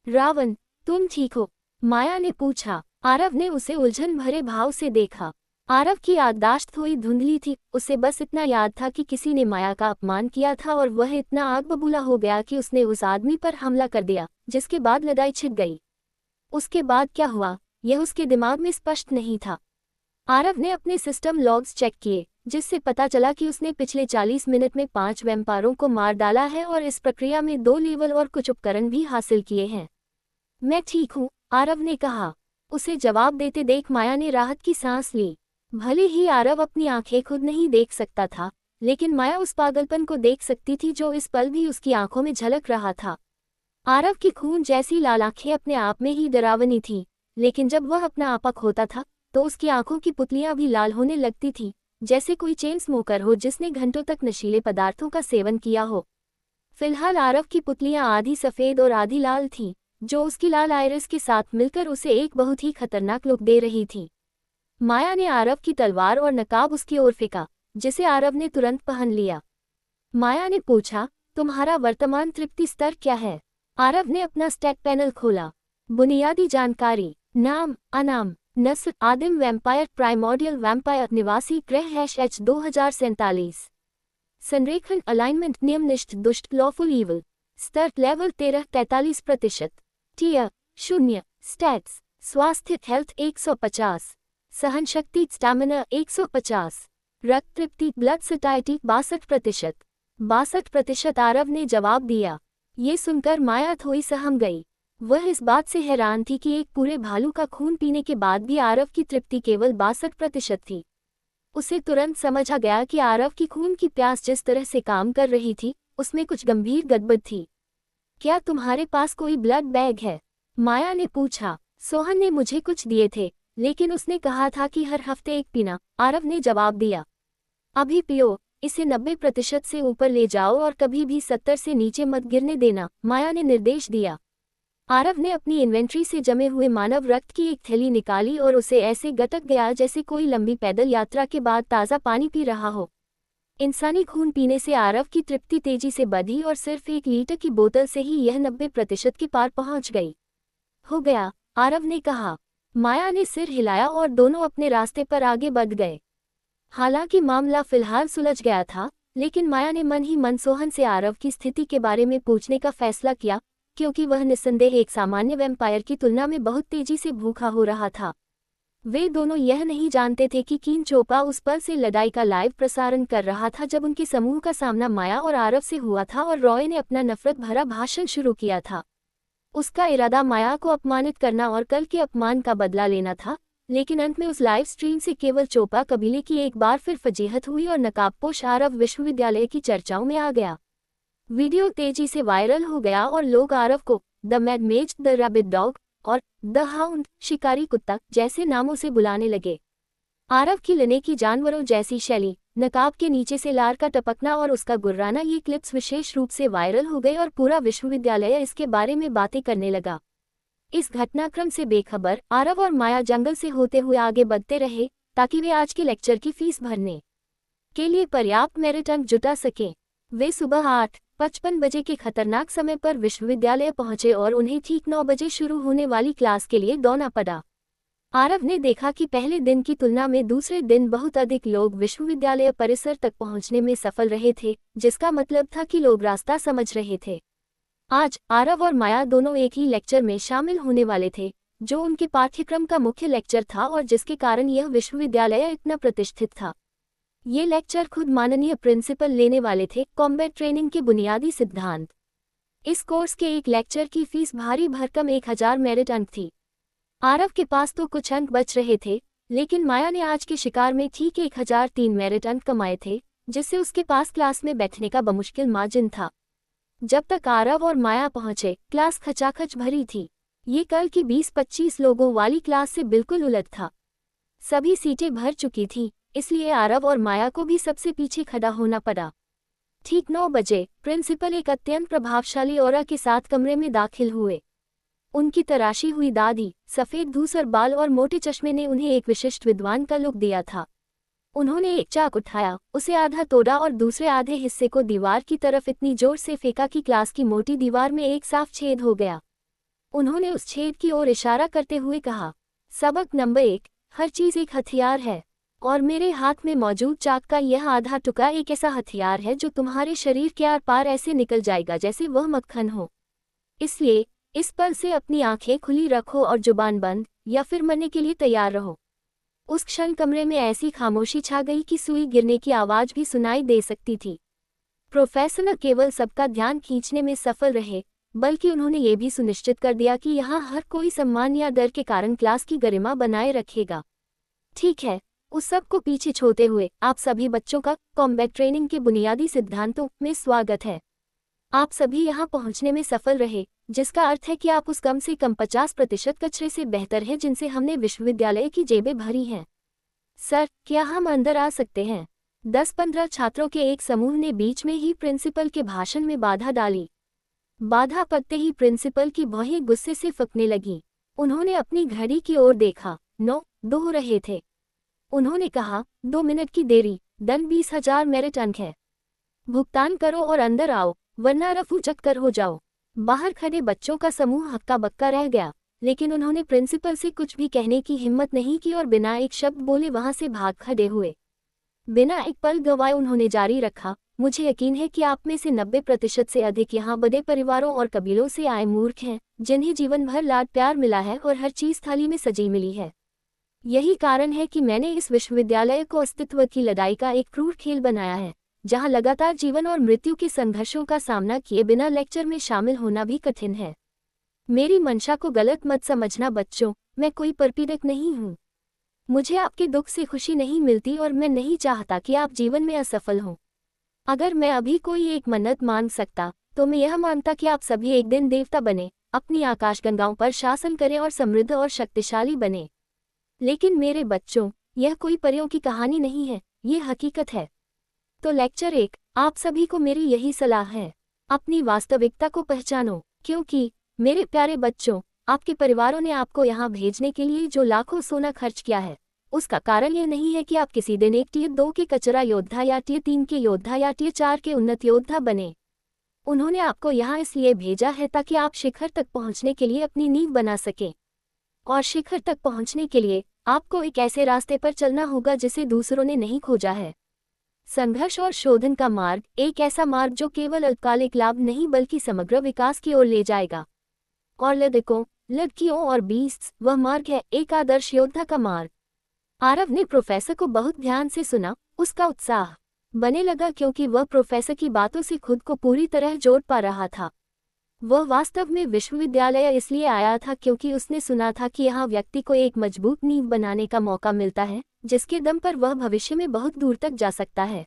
रावण, तुम ठीक हो? माया ने पूछा। आरव ने उसे उलझन भरे भाव से देखा। आरव की याददाश्त थोड़ी धुंधली थी, उसे बस इतना याद था कि किसी ने माया का अपमान किया था और वह इतना आग बबूला हो गया कि उसने उस आदमी पर हमला कर दिया, जिसके बाद लड़ाई छिड़ गई। उसके बाद क्या हुआ, यह उसके दिमाग में स्पष्ट नहीं था। आरव ने अपने सिस्टम लॉग्स चेक किए, जिससे पता चला कि उसने पिछले 40 मिनट में 5 वैम्पायरों को मार डाला है और इस प्रक्रिया में 2 लेवल और कुछ उपकरण भी हासिल किए हैं। मैं ठीक हूँ, आरव ने कहा। उसे जवाब देते देख माया ने राहत की सांस ली। भले ही आरव अपनी आंखें खुद नहीं देख सकता था, लेकिन माया उस पागलपन को देख सकती थी जो इस पल भी उसकी आंखों में झलक रहा था। आरव की खून जैसी लाल आंखें अपने आप में ही डरावनी थीं, लेकिन जब वह अपना आपा खोता था तो उसकी आंखों की पुतलियां भी लाल होने लगती थीं, जैसे कोई चेन स्मोकर हो जिसने घंटों तक नशीले पदार्थों का सेवन किया हो। फिलहाल आरव की पुतलियां आधी सफ़ेद और आधी लाल थीं, जो उसकी लाल आइरिस के साथ मिलकर उसे एक बहुत ही खतरनाक लुक दे रही थी। माया ने आरव की तलवार और नकाब उसकी ओर फेंका, जिसे आरव ने तुरंत पहन लिया। माया ने पूछा, तुम्हारा वर्तमान तृप्ति स्तर क्या है? आरव ने अपना स्टैट पैनल खोला। बुनियादी जानकारी, नाम, अनाम, नस्ल आदिम वैम्पायर, प्राइमोर्डियल वैम्पायर, निवासी ग्रह H 2047, संरेखण अलाइनमेंट नियमनिष्ठ दुष्ट लॉफुल ईवल, स्तर लेवल 13 43%, टियर 0, स्टैट्स स्वास्थ्य हेल्थ 150, सहनशक्ति स्टैमिना 150, रक्त तृप्ति ब्लड सटाइटी 62%। 62% आरव ने जवाब दिया। ये सुनकर माया थोड़ी सहम गई। वह इस बात से हैरान थी कि एक पूरे भालू का खून पीने के बाद भी आरव की तृप्ति केवल 62% थी। उसे तुरंत समझ आ गया कि आरव की खून की प्यास जिस तरह से काम कर रही थी, उसमें कुछ गंभीर गड़बड़ थी। क्या तुम्हारे पास कोई ब्लड बैग है? माया ने पूछा। सोहन ने मुझे कुछ दिए थे, लेकिन उसने कहा था कि हर हफ्ते एक पीना, आरव ने जवाब दिया। अभी पियो, इसे 90% से ऊपर ले जाओ और कभी भी 70 से नीचे मत गिरने देना, माया ने निर्देश दिया। आरव ने अपनी इन्वेंट्री से जमे हुए मानव रक्त की एक थैली निकाली और उसे ऐसे गटक गया जैसे कोई लंबी पैदल यात्रा के बाद ताज़ा पानी पी रहा हो। इंसानी खून पीने से आरव की तृप्ति तेजी से बढ़ी और सिर्फ 1 लीटर की बोतल से ही यह 90% के पार पहुंच गई। हो गया, आरव ने कहा। माया ने सिर हिलाया और दोनों अपने रास्ते पर आगे बढ़ गए। हालांकि मामला फिलहाल सुलझ गया था, लेकिन माया ने मन ही मन सोहन से आरव की स्थिति के बारे में पूछने का फैसला किया, क्योंकि वह निस्संदेह एक सामान्य वैम्पायर की तुलना में बहुत तेजी से भूखा हो रहा था। वे दोनों यह नहीं जानते थे कि किन चोपड़ा उस पल से लड़ाई का लाइव प्रसारण कर रहा था जब उनके समूह का सामना माया और आरव से हुआ था और रॉय ने अपना नफरत भरा भाषण शुरू किया था। उसका इरादा माया को अपमानित करना और कल के अपमान का बदला लेना था, लेकिन अंत में उस लाइव स्ट्रीम से केवल चोपड़ा कबीले की एक बार फिर फजीहत हुई और नकाबपोश आरव विश्वविद्यालय की चर्चाओं में आ गया। वीडियो तेजी से वायरल हो गया और लोग आरव को द मैड मेज, द रैबिट डॉग और द हाउंड, शिकारी कुत्ता जैसे नामों से बुलाने लगे। आरव की लने की जानवरों जैसी शैली, नकाब के नीचे से लार का टपकना और उसका गुर्राना, ये क्लिप्स विशेष रूप से वायरल हो गए और पूरा विश्वविद्यालय इसके बारे में बातें करने लगा। इस घटनाक्रम से बेखबर आरव और माया जंगल से होते हुए आगे बढ़ते रहे ताकि वे आज के लेक्चर की फीस भरने के लिए पर्याप्त मेरिट अंक जुटा सकें। वे सुबह 8:55 बजे के खतरनाक समय पर विश्वविद्यालय पहुंचे और उन्हें ठीक 9 बजे शुरू होने वाली क्लास के लिए दौड़ना पड़ा। आरव ने देखा कि पहले दिन की तुलना में दूसरे दिन बहुत अधिक लोग विश्वविद्यालय परिसर तक पहुंचने में सफल रहे थे, जिसका मतलब था कि लोग रास्ता समझ रहे थे। आज आरव और माया दोनों एक ही लेक्चर में शामिल होने वाले थे, जो उनके पाठ्यक्रम का मुख्य लेक्चर था और जिसके कारण यह विश्वविद्यालय इतना प्रतिष्ठित था। ये लेक्चर खुद माननीय प्रिंसिपल लेने वाले थे, कॉम्बैट ट्रेनिंग के बुनियादी सिद्धांत। इस कोर्स के एक लेक्चर की फीस भारी भरकम 1000 मेरिट अंक थी। आरव के पास तो कुछ अंक बच रहे थे, लेकिन माया ने आज के शिकार में ठीक 1003 मेरिट अंक कमाए थे, जिससे उसके पास क्लास में बैठने का बमुश्किल मार्जिन था। जब तक आरव और माया पहुंचे, क्लास खचाखच भरी थी। ये कल की 20-25 लोगों वाली क्लास से बिल्कुल उलट था। सभी सीटें भर चुकी थीं, इसलिए आरव और माया को भी सबसे पीछे खड़ा होना पड़ा। ठीक 9 बजे प्रिंसिपल एक अत्यंत प्रभावशाली ऑरा के साथ कमरे में दाखिल हुए। उनकी तराशी हुई दाढ़ी, सफ़ेद धूसर बाल और मोटे चश्मे ने उन्हें एक विशिष्ट विद्वान का लुक दिया था। उन्होंने एक चाक उठाया, उसे आधा तोड़ा और दूसरे आधे हिस्से को दीवार की तरफ इतनी जोर से फेंका कि क्लास की मोटी दीवार में एक साफ छेद हो गया। उन्होंने उस छेद की ओर इशारा करते हुए कहा, सबक नंबर 1, हर चीज़ एक हथियार है, और मेरे हाथ में मौजूद चाक का यह आधा टुकड़ा एक ऐसा हथियार है जो तुम्हारे शरीर के आर पार ऐसे निकल जाएगा जैसे वह मक्खन हो। इसलिए इस पल से अपनी आंखें खुली रखो और जुबान बंद, या फिर मरने के लिए तैयार रहो। उस क्षण कमरे में ऐसी खामोशी छा गई कि सुई गिरने की आवाज़ भी सुनाई दे सकती थी। प्रोफेसर न केवल सबका ध्यान खींचने में सफल रहे, बल्कि उन्होंने ये भी सुनिश्चित कर दिया कि यहाँ हर कोई सम्मान या डर के कारण क्लास की गरिमा बनाए रखेगा। ठीक है, उस सब को पीछे छोड़ते हुए आप सभी बच्चों का कॉम्बैट ट्रेनिंग के बुनियादी सिद्धांतों में स्वागत है। आप सभी यहाँ पहुँचने में सफल रहे, जिसका अर्थ है कि आप उस कम से कम 50% कचरे से बेहतर हैं जिनसे हमने विश्वविद्यालय की जेबें भरी हैं। सर, क्या हम अंदर आ सकते हैं? 10-15 छात्रों के एक समूह ने बीच में ही प्रिंसिपल के भाषण में बाधा डाली। बाधा पड़ते ही प्रिंसिपल की भौहें गुस्से से फकने लगीं। उन्होंने अपनी घड़ी की ओर देखा, 9:02 हो रहे थे। उन्होंने कहा, 2 मिनट की देरी, दंड 20,000 मेरिट अंक है। भुगतान करो और अंदर आओ, वरना रफू चक्कर हो जाओ। बाहर खड़े बच्चों का समूह हक्का बक्का रह गया, लेकिन उन्होंने प्रिंसिपल से कुछ भी कहने की हिम्मत नहीं की और बिना एक शब्द बोले वहां से भाग खड़े हुए। बिना एक पल गवाए उन्होंने जारी रखा, मुझे यकीन है कि आप में से 90% से अधिक यहाँ बड़े परिवारों और कबीलों से आए मूर्ख हैं, जिन्हें जीवन भर लाड प्यार मिला है और हर चीज़ थाली में सजी मिली है। यही कारण है कि मैंने इस विश्वविद्यालय को अस्तित्व की लड़ाई का एक क्रूर खेल बनाया है, जहां लगातार जीवन और मृत्यु के संघर्षों का सामना किए बिना लेक्चर में शामिल होना भी कठिन है। मेरी मंशा को गलत मत समझना बच्चों, मैं कोई परपीड़क नहीं हूँ। मुझे आपके दुख से खुशी नहीं मिलती और मैं नहीं चाहता कि आप जीवन में असफल हों। अगर मैं अभी कोई एक मन्नत मांग सकता, तो मैं यह मानता कि आप सभी एक दिन देवता बने, अपनी आकाशगंगाओं पर शासन करें और समृद्ध और शक्तिशाली बने। लेकिन मेरे बच्चों, यह कोई परियों की कहानी नहीं है, ये हकीकत है। तो लेक्चर 1, आप सभी को मेरी यही सलाह है, अपनी वास्तविकता को पहचानो, क्योंकि मेरे प्यारे बच्चों, आपके परिवारों ने आपको यहाँ भेजने के लिए जो लाखों सोना खर्च किया है, उसका कारण यह नहीं है कि आप किसी दिन एक टियर 2 के कचरा योद्धा या टियर 3 के योद्धा या टियर 4 के उन्नत योद्धा बने। उन्होंने आपको यहाँ इसलिए भेजा है ताकि आप शिखर तक पहुँचने के लिए अपनी नींव बना सकें। और शिखर तक पहुँचने के लिए आपको एक ऐसे रास्ते पर चलना होगा जिसे दूसरों ने नहीं खोजा है। संघर्ष और शोधन का मार्ग एक ऐसा मार्ग जो केवल अल्पकालिक लाभ नहीं बल्कि समग्र विकास की ओर ले जाएगा। और लड़कों, लड़कियों और बीस्ट्स, वह मार्ग है एक आदर्श योद्धा का मार्ग। आरव ने प्रोफेसर को बहुत ध्यान से सुना। उसका उत्साह बने लगा क्योंकि वह प्रोफेसर की बातों से खुद को पूरी तरह जोड़ पा रहा था। वह वास्तव में विश्वविद्यालय इसलिए आया था क्योंकि उसने सुना था कि यहाँ व्यक्ति को एक मजबूत नींव बनाने का मौका मिलता है जिसके दम पर वह भविष्य में बहुत दूर तक जा सकता है।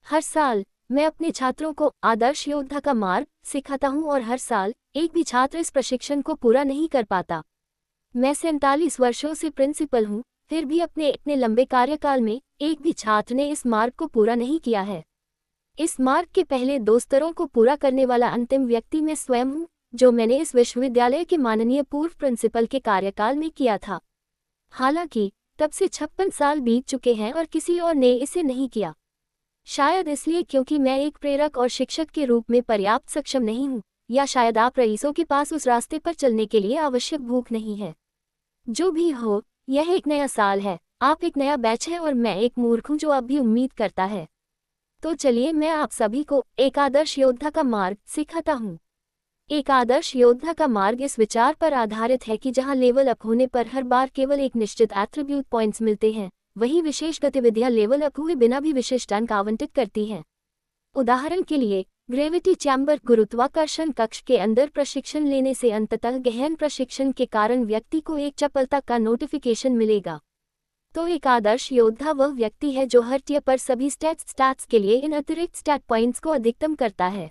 हर साल मैं अपने छात्रों को आदर्श योद्धा का मार्ग सिखाता हूँ और हर साल एक भी छात्र इस प्रशिक्षण को पूरा नहीं कर पाता। मैं 47 वर्षों से प्रिंसिपल हूँ, फिर भी अपने इतने लंबे कार्यकाल में एक भी छात्र ने इस मार्ग को पूरा नहीं किया है। इस मार्ग के पहले 2 स्तरों को पूरा करने वाला अंतिम व्यक्ति मैं स्वयं हूँ, जो मैंने इस विश्वविद्यालय के माननीय पूर्व प्रिंसिपल के कार्यकाल में किया था। हालांकि तब से 56 साल बीत चुके हैं और किसी और ने इसे नहीं किया। शायद इसलिए क्योंकि मैं एक प्रेरक और शिक्षक के रूप में पर्याप्त सक्षम नहीं हूँ, या शायद आप रईसों के पास उस रास्ते पर चलने के लिए आवश्यक भूख नहीं है। जो भी हो, यह एक नया साल है, आप एक नया बैच है और मैं एक मूर्ख हूँ जो अब भी उम्मीद करता है। तो चलिए मैं आप सभी को एक आदर्श योद्धा का मार्ग सिखाता हूँ। एक आदर्श योद्धा का मार्ग इस विचार पर आधारित है कि जहाँ लेवल अप होने पर हर बार केवल एक निश्चित एट्रीब्यूट पॉइंट्स मिलते हैं, वही विशेष गतिविधियाँ लेवल अप हुए बिना भी विशिष्ट अंक आवंटित करती हैं। उदाहरण के लिए, ग्रेविटी चैम्बर गुरुत्वाकर्षण कक्ष के अंदर प्रशिक्षण लेने से अंततः गहन प्रशिक्षण के कारण व्यक्ति को एक चपलता का नोटिफिकेशन मिलेगा। तो एक आदर्श योद्धा वह व्यक्ति है जो हर टियर पर सभी स्टैट्स के लिए इन अतिरिक्त स्टैट पॉइंट्स को अधिकतम करता है।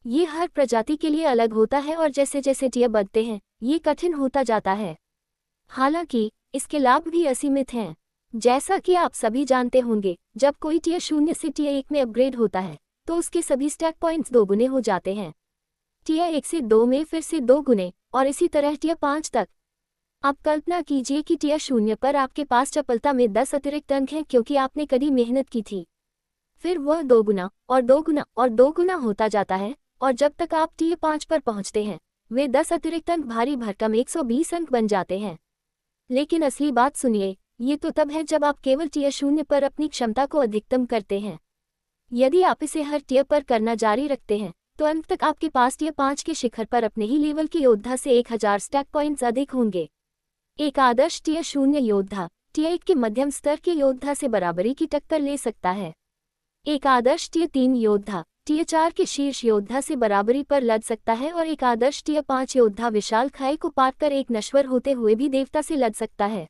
ये हर प्रजाति के लिए अलग होता है और जैसे जैसे टियर बढ़ते हैं, ये कठिन होता जाता है। हालांकि इसके लाभ भी असीमित हैं। जैसा कि आप सभी जानते होंगे, जब कोई टियर 0 से टियर 1 में अपग्रेड होता है तो उसके सभी स्टैट पॉइंट्स 2 गुने हो जाते हैं। टियर 1 से 2 में फिर से 2 गुने और इसी तरह टियर 5 तक। अब कल्पना कीजिए कि टियर 0 पर आपके पास चपलता में 10 अतिरिक्त अंक हैं क्योंकि आपने कड़ी मेहनत की थी। फिर वह 2 गुना और 2 गुना और 2 गुना होता जाता है और जब तक आप टियर 5 पर पहुंचते हैं, वे 10 अतिरिक्त अंक भारी भरकम 120 अंक बन जाते हैं। लेकिन असली बात सुनिए, ये तो तब है जब आप केवल टियर 0 पर अपनी क्षमता को अधिकतम करते हैं। यदि आप इसे हर टियर पर करना जारी रखते हैं तो अंत तक आपके पास टियर 5 के शिखर पर अपने ही लेवल के योद्धा से 1000 स्टैट पॉइंट्स अधिक होंगे। एक आदर्श टियर 0 योद्धा टियर 1 के मध्यम स्तर के योद्धा से बराबरी की टक्कर ले सकता है। एक आदर्श टियर 3 योद्धा टियर 4 के शीर्ष योद्धा से बराबरी पर लड़ सकता है और एक आदर्श टियर 5 योद्धा विशाल खाई को पार कर एक नश्वर होते हुए भी देवता से लड़ सकता है।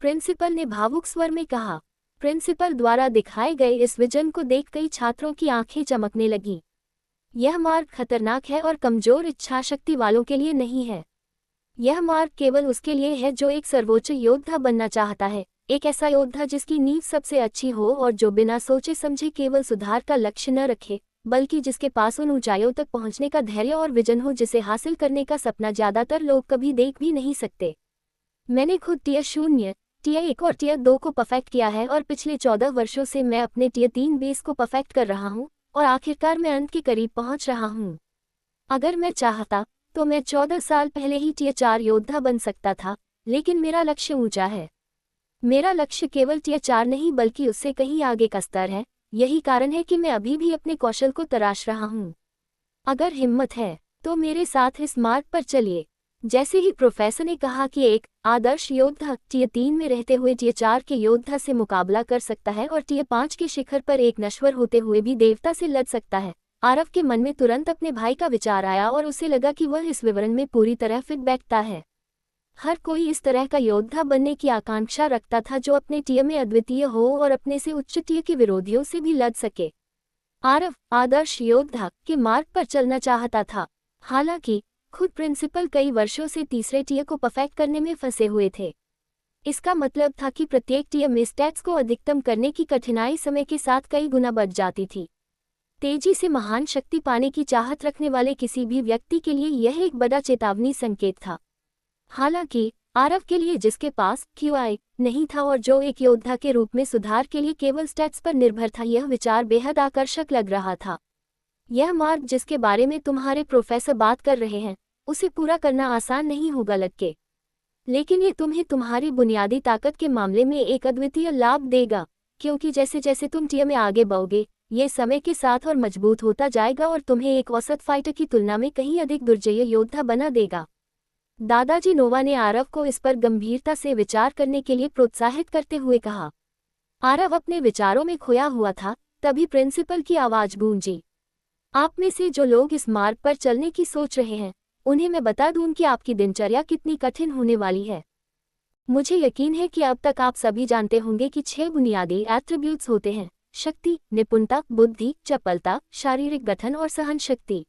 प्रिंसिपल ने भावुक स्वर में कहा। प्रिंसिपल द्वारा दिखाए गए इस विजन को देख कई छात्रों की आंखें चमकने लगीं। यह मार्ग खतरनाक है और कमजोर इच्छाशक्ति वालों के लिए नहीं है। यह मार्ग केवल उसके लिए है जो एक सर्वोच्च योद्धा बनना चाहता है, एक ऐसा योद्धा जिसकी नींव सबसे अच्छी हो और जो बिना सोचे समझे केवल सुधार का लक्ष्य न रखे, बल्कि जिसके पास उन ऊंचाइयों तक पहुंचने का धैर्य और विजन हो जिसे हासिल करने का सपना ज्यादातर लोग कभी देख भी नहीं सकते। मैंने खुद टियर 0, टियर 1 और टियर 2 को परफेक्ट किया है और पिछले 14 वर्षों से मैं अपने टियर 3 बेस को परफेक्ट कर रहा हूँ और आखिरकार मैं अंत के करीब पहुँच रहा हूँ। अगर मैं चाहता तो मैं 14 साल पहले ही टियर 4 योद्धा बन सकता था, लेकिन मेरा लक्ष्य ऊंचा है। मेरा लक्ष्य केवल टियर 4 नहीं बल्कि उससे कहीं आगे का स्तर है। यही कारण है कि मैं अभी भी अपने कौशल को तराश रहा हूँ। अगर हिम्मत है तो मेरे साथ इस मार्ग पर चलिए। जैसे ही प्रोफेसर ने कहा कि एक आदर्श योद्धा टियर 3 में रहते हुए टियर 4 के योद्धा से मुकाबला कर सकता है और टियर 5 के शिखर पर एक नश्वर होते हुए भी देवता से लड़ सकता है, आरव के मन में तुरंत अपने भाई का विचार आया और उसे लगा कि वह इस विवरण में पूरी तरह फिट बैठता है। हर कोई इस तरह का योद्धा बनने की आकांक्षा रखता था जो अपने टियर में अद्वितीय हो और अपने से उच्च टियर के विरोधियों से भी लड़ सके। आरव आदर्श योद्धा के मार्ग पर चलना चाहता था। हालांकि खुद प्रिंसिपल कई वर्षों से तीसरे टियर को परफेक्ट करने में फंसे हुए थे। इसका मतलब था कि प्रत्येक टियर में स्टैट्स को अधिकतम करने की कठिनाई समय के साथ कई गुना बढ़ जाती थी। तेजी से महान शक्ति पाने की चाहत रखने वाले किसी भी व्यक्ति के लिए यह एक बड़ा चेतावनी संकेत था। हालांकि आरव के लिए, जिसके पास QI नहीं था और जो एक योद्धा के रूप में सुधार के लिए केवल स्टैट्स पर निर्भर था, यह विचार बेहद आकर्षक लग रहा था। यह मार्ग जिसके बारे में तुम्हारे प्रोफेसर बात कर रहे हैं, उसे पूरा करना आसान नहीं होगा लड़के, लेकिन ये तुम्हें तुम्हारी बुनियादी ताकत के मामले में एक अद्वितीय लाभ देगा, क्योंकि जैसे जैसे तुम टीम में आगे बढ़ोगे, ये समय के साथ और मजबूत होता जाएगा और तुम्हें एक औसत फाइटर की तुलना में कहीं अधिक दुर्जय योद्धा बना देगा। दादाजी नोवा ने आरव को इस पर गंभीरता से विचार करने के लिए प्रोत्साहित करते हुए कहा। आरव अपने विचारों में खोया हुआ था, तभी प्रिंसिपल की आवाज गूंजी। आप में से जो लोग इस मार्ग पर चलने की सोच रहे हैं, उन्हें मैं बता दूं कि आपकी दिनचर्या कितनी कठिन होने वाली है। मुझे यकीन है कि अब तक आप सभी जानते होंगे कि 6 बुनियादी एट्रिब्यूट्स होते हैं: शक्ति, निपुणता, बुद्धि, चपलता, शारीरिक गठन और सहन शक्ति।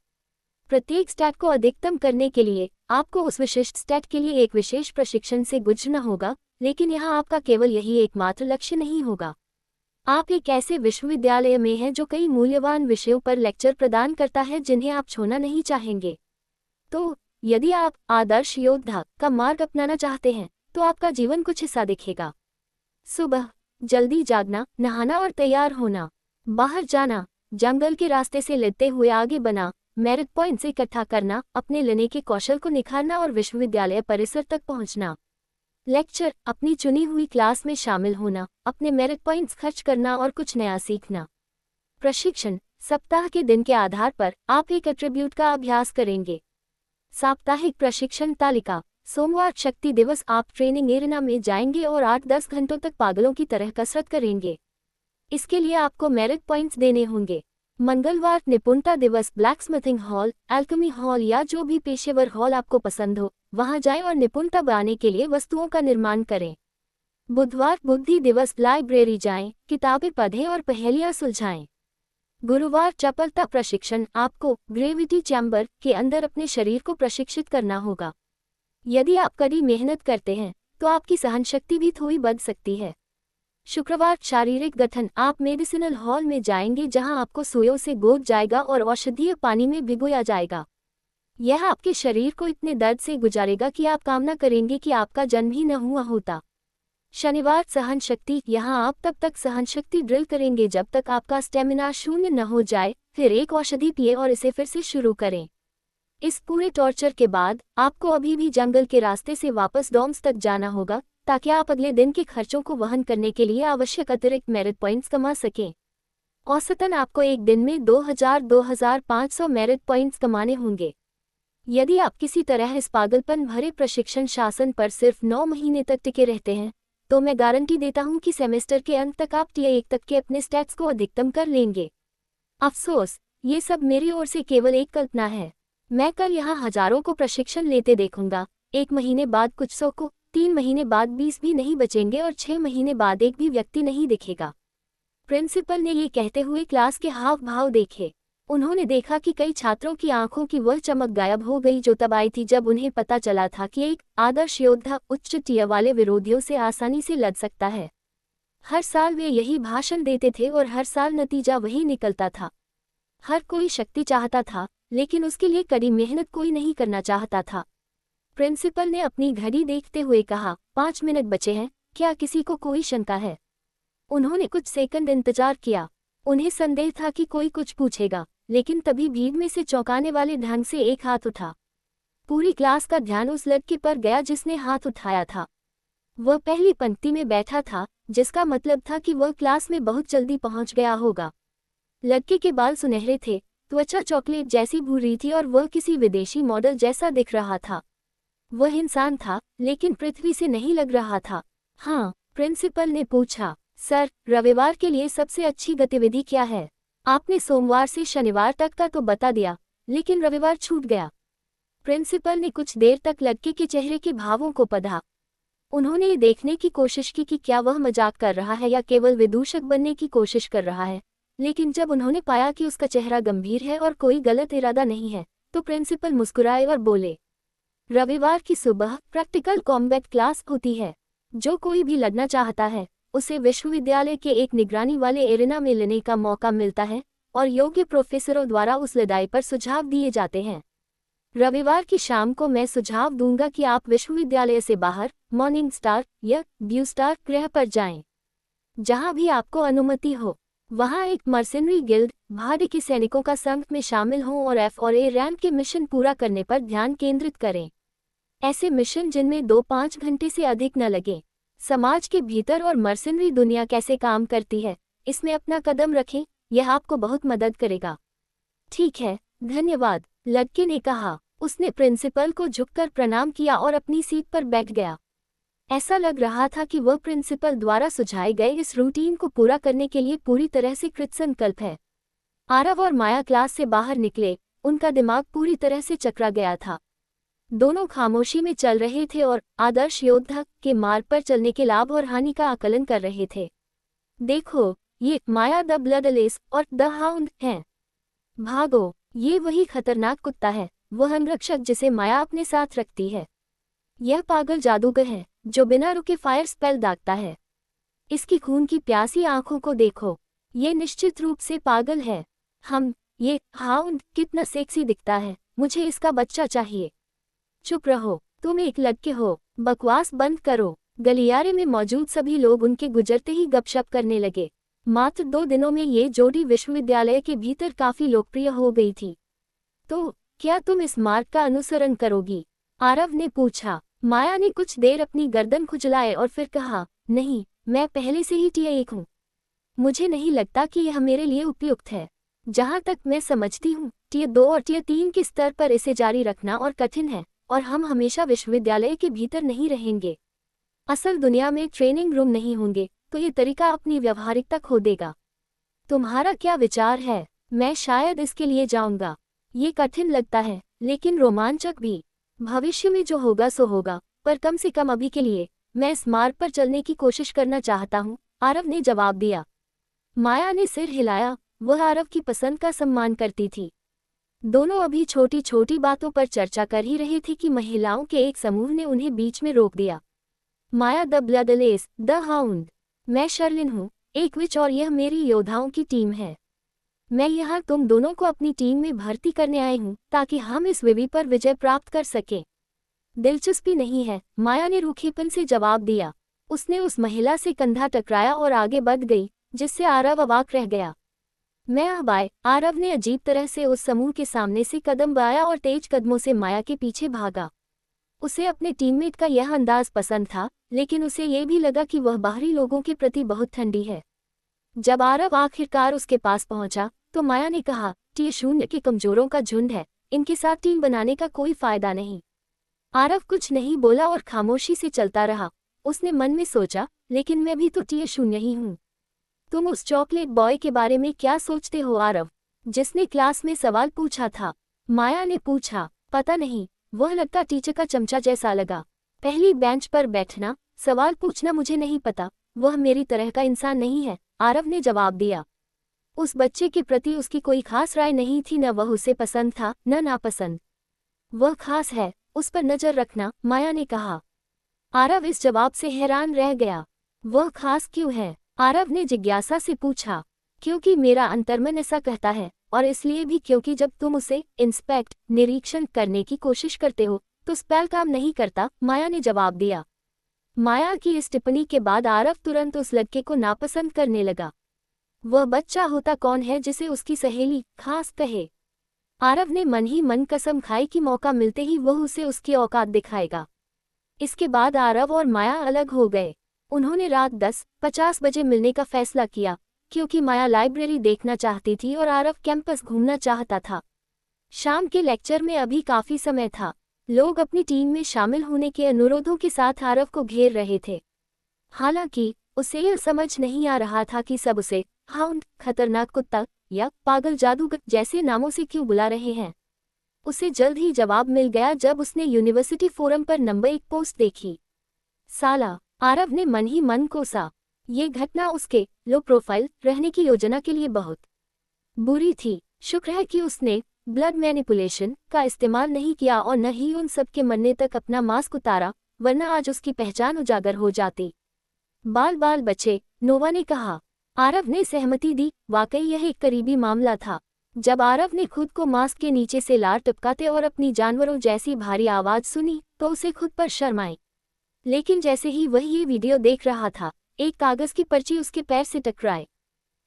प्रत्येक स्टैट को अधिकतम करने के लिए आपको उस विशिष्ट स्टैट के लिए एक विशेष प्रशिक्षण से गुजरना होगा, लेकिन यहाँ आपका केवल यही एकमात्र लक्ष्य नहीं होगा। आप एक ऐसे विश्वविद्यालय में हैं जो कई मूल्यवान विषयों पर लेक्चर प्रदान करता है जिन्हें आप छोड़ना नहीं चाहेंगे। तो यदि आप आदर्श योद्धा का मार्ग अपनाना चाहते हैं, तो आपका जीवन कुछ हिस्सा दिखेगा। सुबह जल्दी जागना, नहाना और तैयार होना, बाहर जाना, जंगल के रास्ते से लेते हुए आगे बढ़ना, मेरिट पॉइंट्स इकट्ठा करना, अपने लेने के कौशल को निखारना और विश्वविद्यालय परिसर तक पहुंचना। लेक्चर, अपनी चुनी हुई क्लास में शामिल होना, अपने मेरिट पॉइंट्स खर्च करना और कुछ नया सीखना। प्रशिक्षण, सप्ताह के दिन के आधार पर आप एक एट्रीब्यूट का अभ्यास करेंगे। साप्ताहिक प्रशिक्षण तालिका, सोमवार शक्ति दिवस आप ट्रेनिंग एरिना में जाएंगे और 8-10 घंटों तक पागलों की तरह कसरत करेंगे। इसके लिए आपको मेरिट पॉइंट्स देने होंगे। मंगलवार निपुणता दिवस, ब्लैकस्मिथिंग हॉल, एल्केमी हॉल या जो भी पेशेवर हॉल आपको पसंद हो, वहां जाएं और निपुणता बढ़ाने के लिए वस्तुओं का निर्माण करें। बुधवार बुद्धि दिवस, लाइब्रेरी जाएं, किताबें पढ़ें और पहेलियां सुलझाएं। गुरुवार चपलता प्रशिक्षण, आपको ग्रेविटी चैम्बर के अंदर अपने शरीर को प्रशिक्षित करना होगा। यदि आप कड़ी मेहनत करते हैं तो आपकी सहनशक्ति भी थोड़ी बढ़ सकती है। शुक्रवार शारीरिक गठन, आप मेडिसिनल हॉल में जाएंगे जहां आपको सुइयों से गोद जाएगा और औषधीय पानी में भिगोया जाएगा। यह आपके शरीर को इतने दर्द से गुजारेगा कि आप कामना करेंगे कि आपका जन्म ही न हुआ होता। शनिवार सहन शक्ति, यहाँ आप तब तक सहन शक्ति ड्रिल करेंगे जब तक आपका स्टेमिना शून्य न हो जाए, फिर एक औषधि पिए और इसे फिर से शुरू करें। इस पूरे टॉर्चर के बाद आपको अभी भी जंगल के रास्ते से वापस डॉम्स तक जाना होगा, ताकि आप अगले दिन के खर्चों को वहन करने के लिए आवश्यक अतिरिक्त मेरिट पॉइंट्स कमा सकें। औसतन आपको एक दिन में 2000-2500 मेरिट पॉइंट्स कमाने होंगे। यदि आप किसी तरह इस पागलपन भरे प्रशिक्षण शासन पर सिर्फ 9 महीने तक टिके रहते हैं, तो मैं गारंटी देता हूं कि सेमेस्टर के अंत तक आप टियर 1 तक के अपने स्टैट्स को अधिकतम कर लेंगे। अफसोस, ये सब मेरी ओर से केवल एक कल्पना है। मैं कल यहाँ हजारों को प्रशिक्षण लेते देखूंगा, 1 महीने बाद कुछ 100 को, 3 महीने बाद 20 भी नहीं बचेंगे और 6 महीने बाद एक भी व्यक्ति नहीं दिखेगा। प्रिंसिपल ने ये कहते हुए क्लास के हाव भाव देखे। उन्होंने देखा कि कई छात्रों की आंखों की वह चमक गायब हो गई जो तब आई थी जब उन्हें पता चला था कि एक आदर्श योद्धा उच्च टियर वाले विरोधियों से आसानी से लड़ सकता है। हर साल वे यही भाषण देते थे और हर साल नतीजा वही निकलता था। हर कोई शक्ति चाहता था, लेकिन उसके लिए कड़ी मेहनत कोई नहीं करना चाहता था। प्रिंसिपल ने अपनी घड़ी देखते हुए कहा, 5 मिनट बचे हैं, क्या किसी को कोई शंका है? उन्होंने कुछ सेकंड इंतजार किया। उन्हें संदेह था कि कोई कुछ पूछेगा, लेकिन तभी भीड़ में से चौंकाने वाले ढंग से एक हाथ उठा। पूरी क्लास का ध्यान उस लड़के पर गया जिसने हाथ उठाया था। वह पहली पंक्ति में बैठा था, जिसका मतलब था कि वह क्लास में बहुत जल्दी पहुंच गया होगा। लड़के के बाल सुनहरे थे, त्वचा चॉकलेट जैसी भूरी थी और वह किसी विदेशी मॉडल जैसा दिख रहा था। वह इंसान था, लेकिन पृथ्वी से नहीं लग रहा था। हाँ, प्रिंसिपल ने पूछा, सर, रविवार के लिए सबसे अच्छी गतिविधि क्या है? आपने सोमवार से शनिवार तक का तो बता दिया, लेकिन रविवार छूट गया। प्रिंसिपल ने कुछ देर तक लड़के के चेहरे के भावों को पढ़ा। उन्होंने ये देखने की कोशिश की कि क्या वह मजाक कर रहा है या केवल विदूषक बनने की कोशिश कर रहा है, लेकिन जब उन्होंने पाया कि उसका चेहरा गंभीर है और कोई गलत इरादा नहीं है, तो प्रिंसिपल मुस्कुराए और बोले, रविवार की सुबह प्रैक्टिकल कॉम्बैट क्लास होती है। जो कोई भी लड़ना चाहता है, उसे विश्वविद्यालय के एक निगरानी वाले एरिना में लेने का मौका मिलता है और योग्य प्रोफेसरों द्वारा उस लड़ाई पर सुझाव दिए जाते हैं। रविवार की शाम को मैं सुझाव दूंगा कि आप विश्वविद्यालय से बाहर मॉर्निंग स्टार या ब्लू स्टार ग्रह पर जाएं। जहां भी आपको अनुमति हो, वहां एक मर्सिनरी गिल्ड भाड़े के सैनिकों का संघ में शामिल हों और एफ और ए रैंक के मिशन पूरा करने पर ध्यान केंद्रित करें। ऐसे मिशन जिनमें 2-5 घंटे से अधिक न लगे। समाज के भीतर और मर्सिनरी दुनिया कैसे काम करती है, इसमें अपना कदम रखें, यह आपको बहुत मदद करेगा। ठीक है, धन्यवाद, लड़के ने कहा। उसने प्रिंसिपल को झुककर प्रणाम किया और अपनी सीट पर बैठ गया। ऐसा लग रहा था कि वह प्रिंसिपल द्वारा सुझाए गए इस रूटीन को पूरा करने के लिए पूरी तरह से कृतसंकल्प है। आरव और माया क्लास से बाहर निकले, उनका दिमाग पूरी तरह से चकरा गया था। दोनों खामोशी में चल रहे थे और आदर्श योद्धा के मार्ग पर चलने के लाभ और हानि का आकलन कर रहे थे। देखो, ये माया द ब्लडलेस और द हाउंड हैं। भागो, ये वही खतरनाक कुत्ता है, वह अंगरक्षक जिसे माया अपने साथ रखती है। यह पागल जादूगर है जो बिना रुके फायर स्पेल दागता है। इसकी खून की प्यासी आंखों को देखो, ये निश्चित रूप से पागल है। ये हाउंड कितना सेक्सी दिखता है, मुझे इसका बच्चा चाहिए। चुप रहो, तुम एक लड़के हो, बकवास बंद करो। गलियारे में मौजूद सभी लोग उनके गुजरते ही गपशप करने लगे। मात्र 2 दिनों में ये जोड़ी विश्वविद्यालय के भीतर काफी लोकप्रिय हो गई थी। तो क्या तुम इस मार्ग का अनुसरण करोगी? आरव ने पूछा। माया ने कुछ देर अपनी गर्दन खुजलाए और फिर कहा, नहीं, मैं पहले से ही टियर 1 हूँ। मुझे नहीं लगता कि यह मेरे लिए उपयुक्त है। जहाँ तक मैं समझती हूँ, टियर 2 और टियर 3 के स्तर पर इसे जारी रखना और कठिन है, और हम हमेशा विश्वविद्यालय के भीतर नहीं रहेंगे। असल दुनिया में ट्रेनिंग रूम नहीं होंगे, तो ये तरीका अपनी व्यावहारिकता खो देगा। तुम्हारा क्या विचार है? मैं शायद इसके लिए जाऊंगा। ये कठिन लगता है, लेकिन रोमांचक भी। भविष्य में जो होगा सो होगा, पर कम से कम अभी के लिए मैं इस मार्ग पर चलने की कोशिश करना चाहता हूँ, आरव ने जवाब दिया। माया ने सिर हिलाया, वह आरव की पसंद का सम्मान करती थी। दोनों अभी छोटी छोटी बातों पर चर्चा कर ही रहे थे कि महिलाओं के एक समूह ने उन्हें बीच में रोक दिया। माया द ब्लडलेस, द हाउंड। मैं शर्लिन हूँ, एक विच, और यह मेरी योद्धाओं की टीम है। मैं यहाँ तुम दोनों को अपनी टीम में भर्ती करने आई हूँ ताकि हम इस विवि पर विजय प्राप्त कर सकें। दिलचस्पी नहीं है, माया ने रूखेपन से जवाब दिया। उसने उस महिला से कंधा टकराया और आगे बढ़ गई, जिससे आरव अवाक रह गया। मैं अब आए, आरव ने अजीब तरह से उस समूह के सामने से कदम बढ़ाया और तेज कदमों से माया के पीछे भागा। उसे अपने टीममेट का यह अंदाज पसंद था, लेकिन उसे ये भी लगा कि वह बाहरी लोगों के प्रति बहुत ठंडी है। जब आरव आखिरकार उसके पास पहुंचा, तो माया ने कहा, टियर 0 के कमजोरों का झुंड है, इनके साथ टीम बनाने का कोई फायदा नहीं। आरव कुछ नहीं बोला और खामोशी से चलता रहा। उसने मन में सोचा, लेकिन मैं भी तो टियर 0 ही हूँ। तुम उस चॉकलेट बॉय के बारे में क्या सोचते हो आरव, जिसने क्लास में सवाल पूछा था? माया ने पूछा। पता नहीं, वह लगता टीचर का चमचा जैसा लगा। पहली बेंच पर बैठना, सवाल पूछना मुझे नहीं पता, वह मेरी तरह का इंसान नहीं है, आरव ने जवाब दिया। उस बच्चे के प्रति उसकी कोई खास राय नहीं थी, न वह उसे पसंद था न नापसंद। वह खास है, उस पर नजर रखना, माया ने कहा। आरव इस जवाब से हैरान रह गया। वह खास क्यों है? आरव ने जिज्ञासा से पूछा। क्योंकि मेरा अंतर्मन ऐसा कहता है, और इसलिए भी क्योंकि जब तुम उसे निरीक्षण करने की कोशिश करते हो तो स्पेल काम नहीं करता, माया ने जवाब दिया। माया की इस टिप्पणी के बाद आरव तुरंत उस लड़के को नापसंद करने लगा। वह बच्चा होता कौन है जिसे उसकी सहेली खास कहे? आरव ने मन ही मन कसम खाई कि मौका मिलते ही वह उसे उसकी औकात दिखाएगा। इसके बाद आरव और माया अलग हो गए। उन्होंने रात 10:50 बजे मिलने का फैसला किया, क्योंकि माया लाइब्रेरी देखना चाहती थी और आरव कैंपस घूमना चाहता था। शाम के लेक्चर में अभी काफी समय था। लोग अपनी टीम में शामिल होने के अनुरोधों के साथ आरव को घेर रहे थे। हालांकि उसे यह समझ नहीं आ रहा था कि सब उसे हाउंड, खतरनाक कुत्ता या पागल जादूगर जैसे नामों से क्यों बुला रहे हैं। उसे जल्द ही जवाब मिल गया जब उसने यूनिवर्सिटी फोरम पर नंबर 1 पोस्ट देखी। साला, आरव ने मन ही मन कोसा। ये घटना उसके लो प्रोफाइल रहने की योजना के लिए बहुत बुरी थी। शुक्र है कि उसने ब्लड मैनिपुलेशन का इस्तेमाल नहीं किया और न ही उन सब के मरने तक अपना मास्क उतारा, वरना आज उसकी पहचान उजागर हो जाती। बाल बाल बचे, नोवा ने कहा। आरव ने सहमति दी। वाकई यह एक करीबी मामला था। जब आरव ने खुद को मास्क के नीचे से लार टपकाते और अपनी जानवरों जैसी भारी आवाज सुनी तो उसे खुद पर शर्म आई। लेकिन जैसे ही वह ये वीडियो देख रहा था, एक कागज की पर्ची उसके पैर से टकराई।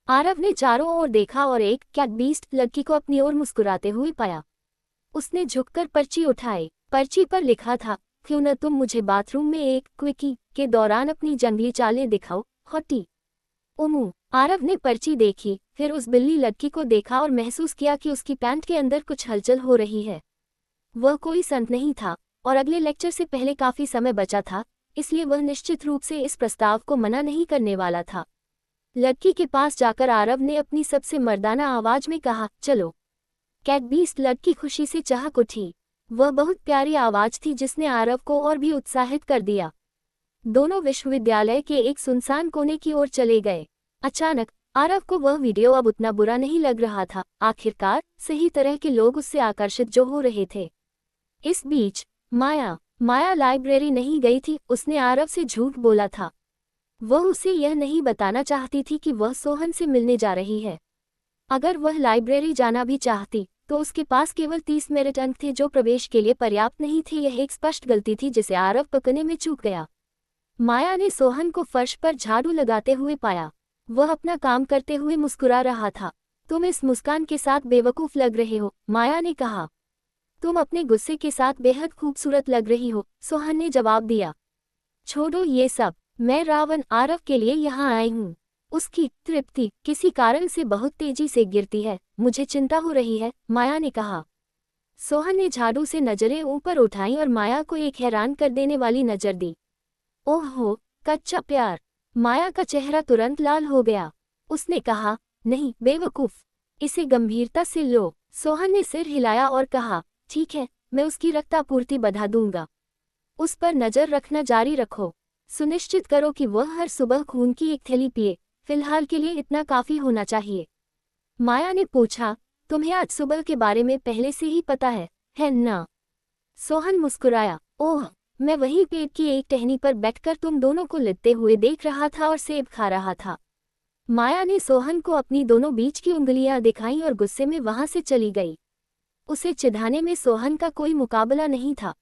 आरव ने चारों ओर देखा और एक कैट बीस्ट लड़की को अपनी ओर मुस्कुराते हुए पाया। उसने झुककर पर्ची उठाई। पर्ची पर लिखा था, क्यों न तुम मुझे बाथरूम में एक क्विकी के दौरान अपनी जंगली चालें दिखाओ, हॉटी। उमू। आरव ने पर्ची देखी, फिर उस बिल्ली लड़की को देखा और महसूस किया कि उसकी पैंट के अंदर कुछ हलचल हो रही है। वह कोई संत नहीं था और अगले लेक्चर से पहले काफी समय बचा था, इसलिए वह निश्चित रूप से इस प्रस्ताव को मना नहीं करने वाला था। लड़की के पास जाकर आरव ने अपनी सबसे मर्दाना आवाज में कहा, चलो। कैट बीस्ट लड़की खुशी से चहक उठी। वह बहुत प्यारी आवाज थी जिसने आरव को और भी उत्साहित कर दिया। दोनों विश्वविद्यालय के एक सुनसान कोने की ओर चले गए। अचानक आरव को वह वीडियो अब उतना बुरा नहीं लग रहा था। आखिरकार सही तरह के लोग उससे आकर्षित जो हो रहे थे। इस बीच माया लाइब्रेरी नहीं गई थी। उसने आरव से झूठ बोला था। वह उसे यह नहीं बताना चाहती थी कि वह सोहन से मिलने जा रही है। अगर वह लाइब्रेरी जाना भी चाहती तो उसके पास केवल 30 मेरिट अंक थे जो प्रवेश के लिए पर्याप्त नहीं थे। यह एक स्पष्ट गलती थी जिसे आरव पकड़ने में चूक गया। माया ने सोहन को फर्श पर झाड़ू लगाते हुए पाया। वह अपना काम करते हुए मुस्कुरा रहा था। तुम इस मुस्कान के साथ बेवकूफ लग रहे हो, माया ने कहा। तुम अपने गुस्से के साथ बेहद खूबसूरत लग रही हो, सोहन ने जवाब दिया। छोड़ो ये सब, मैं रावण आरव के लिए यहाँ आई हूँ। उसकी तृप्ति किसी कारण से बहुत तेजी से गिरती है, मुझे चिंता हो रही है, माया ने कहा। सोहन ने झाड़ू से नजरें ऊपर उठाई और माया को एक हैरान कर देने वाली नजर दी। ओहो, कच्चा प्यार। माया का चेहरा तुरंत लाल हो गया। उसने कहा, नहीं बेवकूफ, इसे गंभीरता से लो। सोहन ने सिर हिलाया और कहा, ठीक है, मैं उसकी रक्तापूर्ति बढ़ा दूंगा। उस पर नजर रखना जारी रखो। सुनिश्चित करो कि वह हर सुबह खून की एक थैली पिए। फिलहाल के लिए इतना काफी होना चाहिए। माया ने पूछा, तुम्हें आज सुबह के बारे में पहले से ही पता है ना? सोहन मुस्कुराया। ओह, मैं वहीं पेड़ की एक टहनी पर बैठकर तुम दोनों को लिपटे हुए देख रहा था और सेब खा रहा था। माया ने सोहन को अपनी दोनों बीच की उंगलियां दिखाईं और गुस्से में वहां से चली गई। उसे चिढ़ाने में सोहन का कोई मुकाबला नहीं था।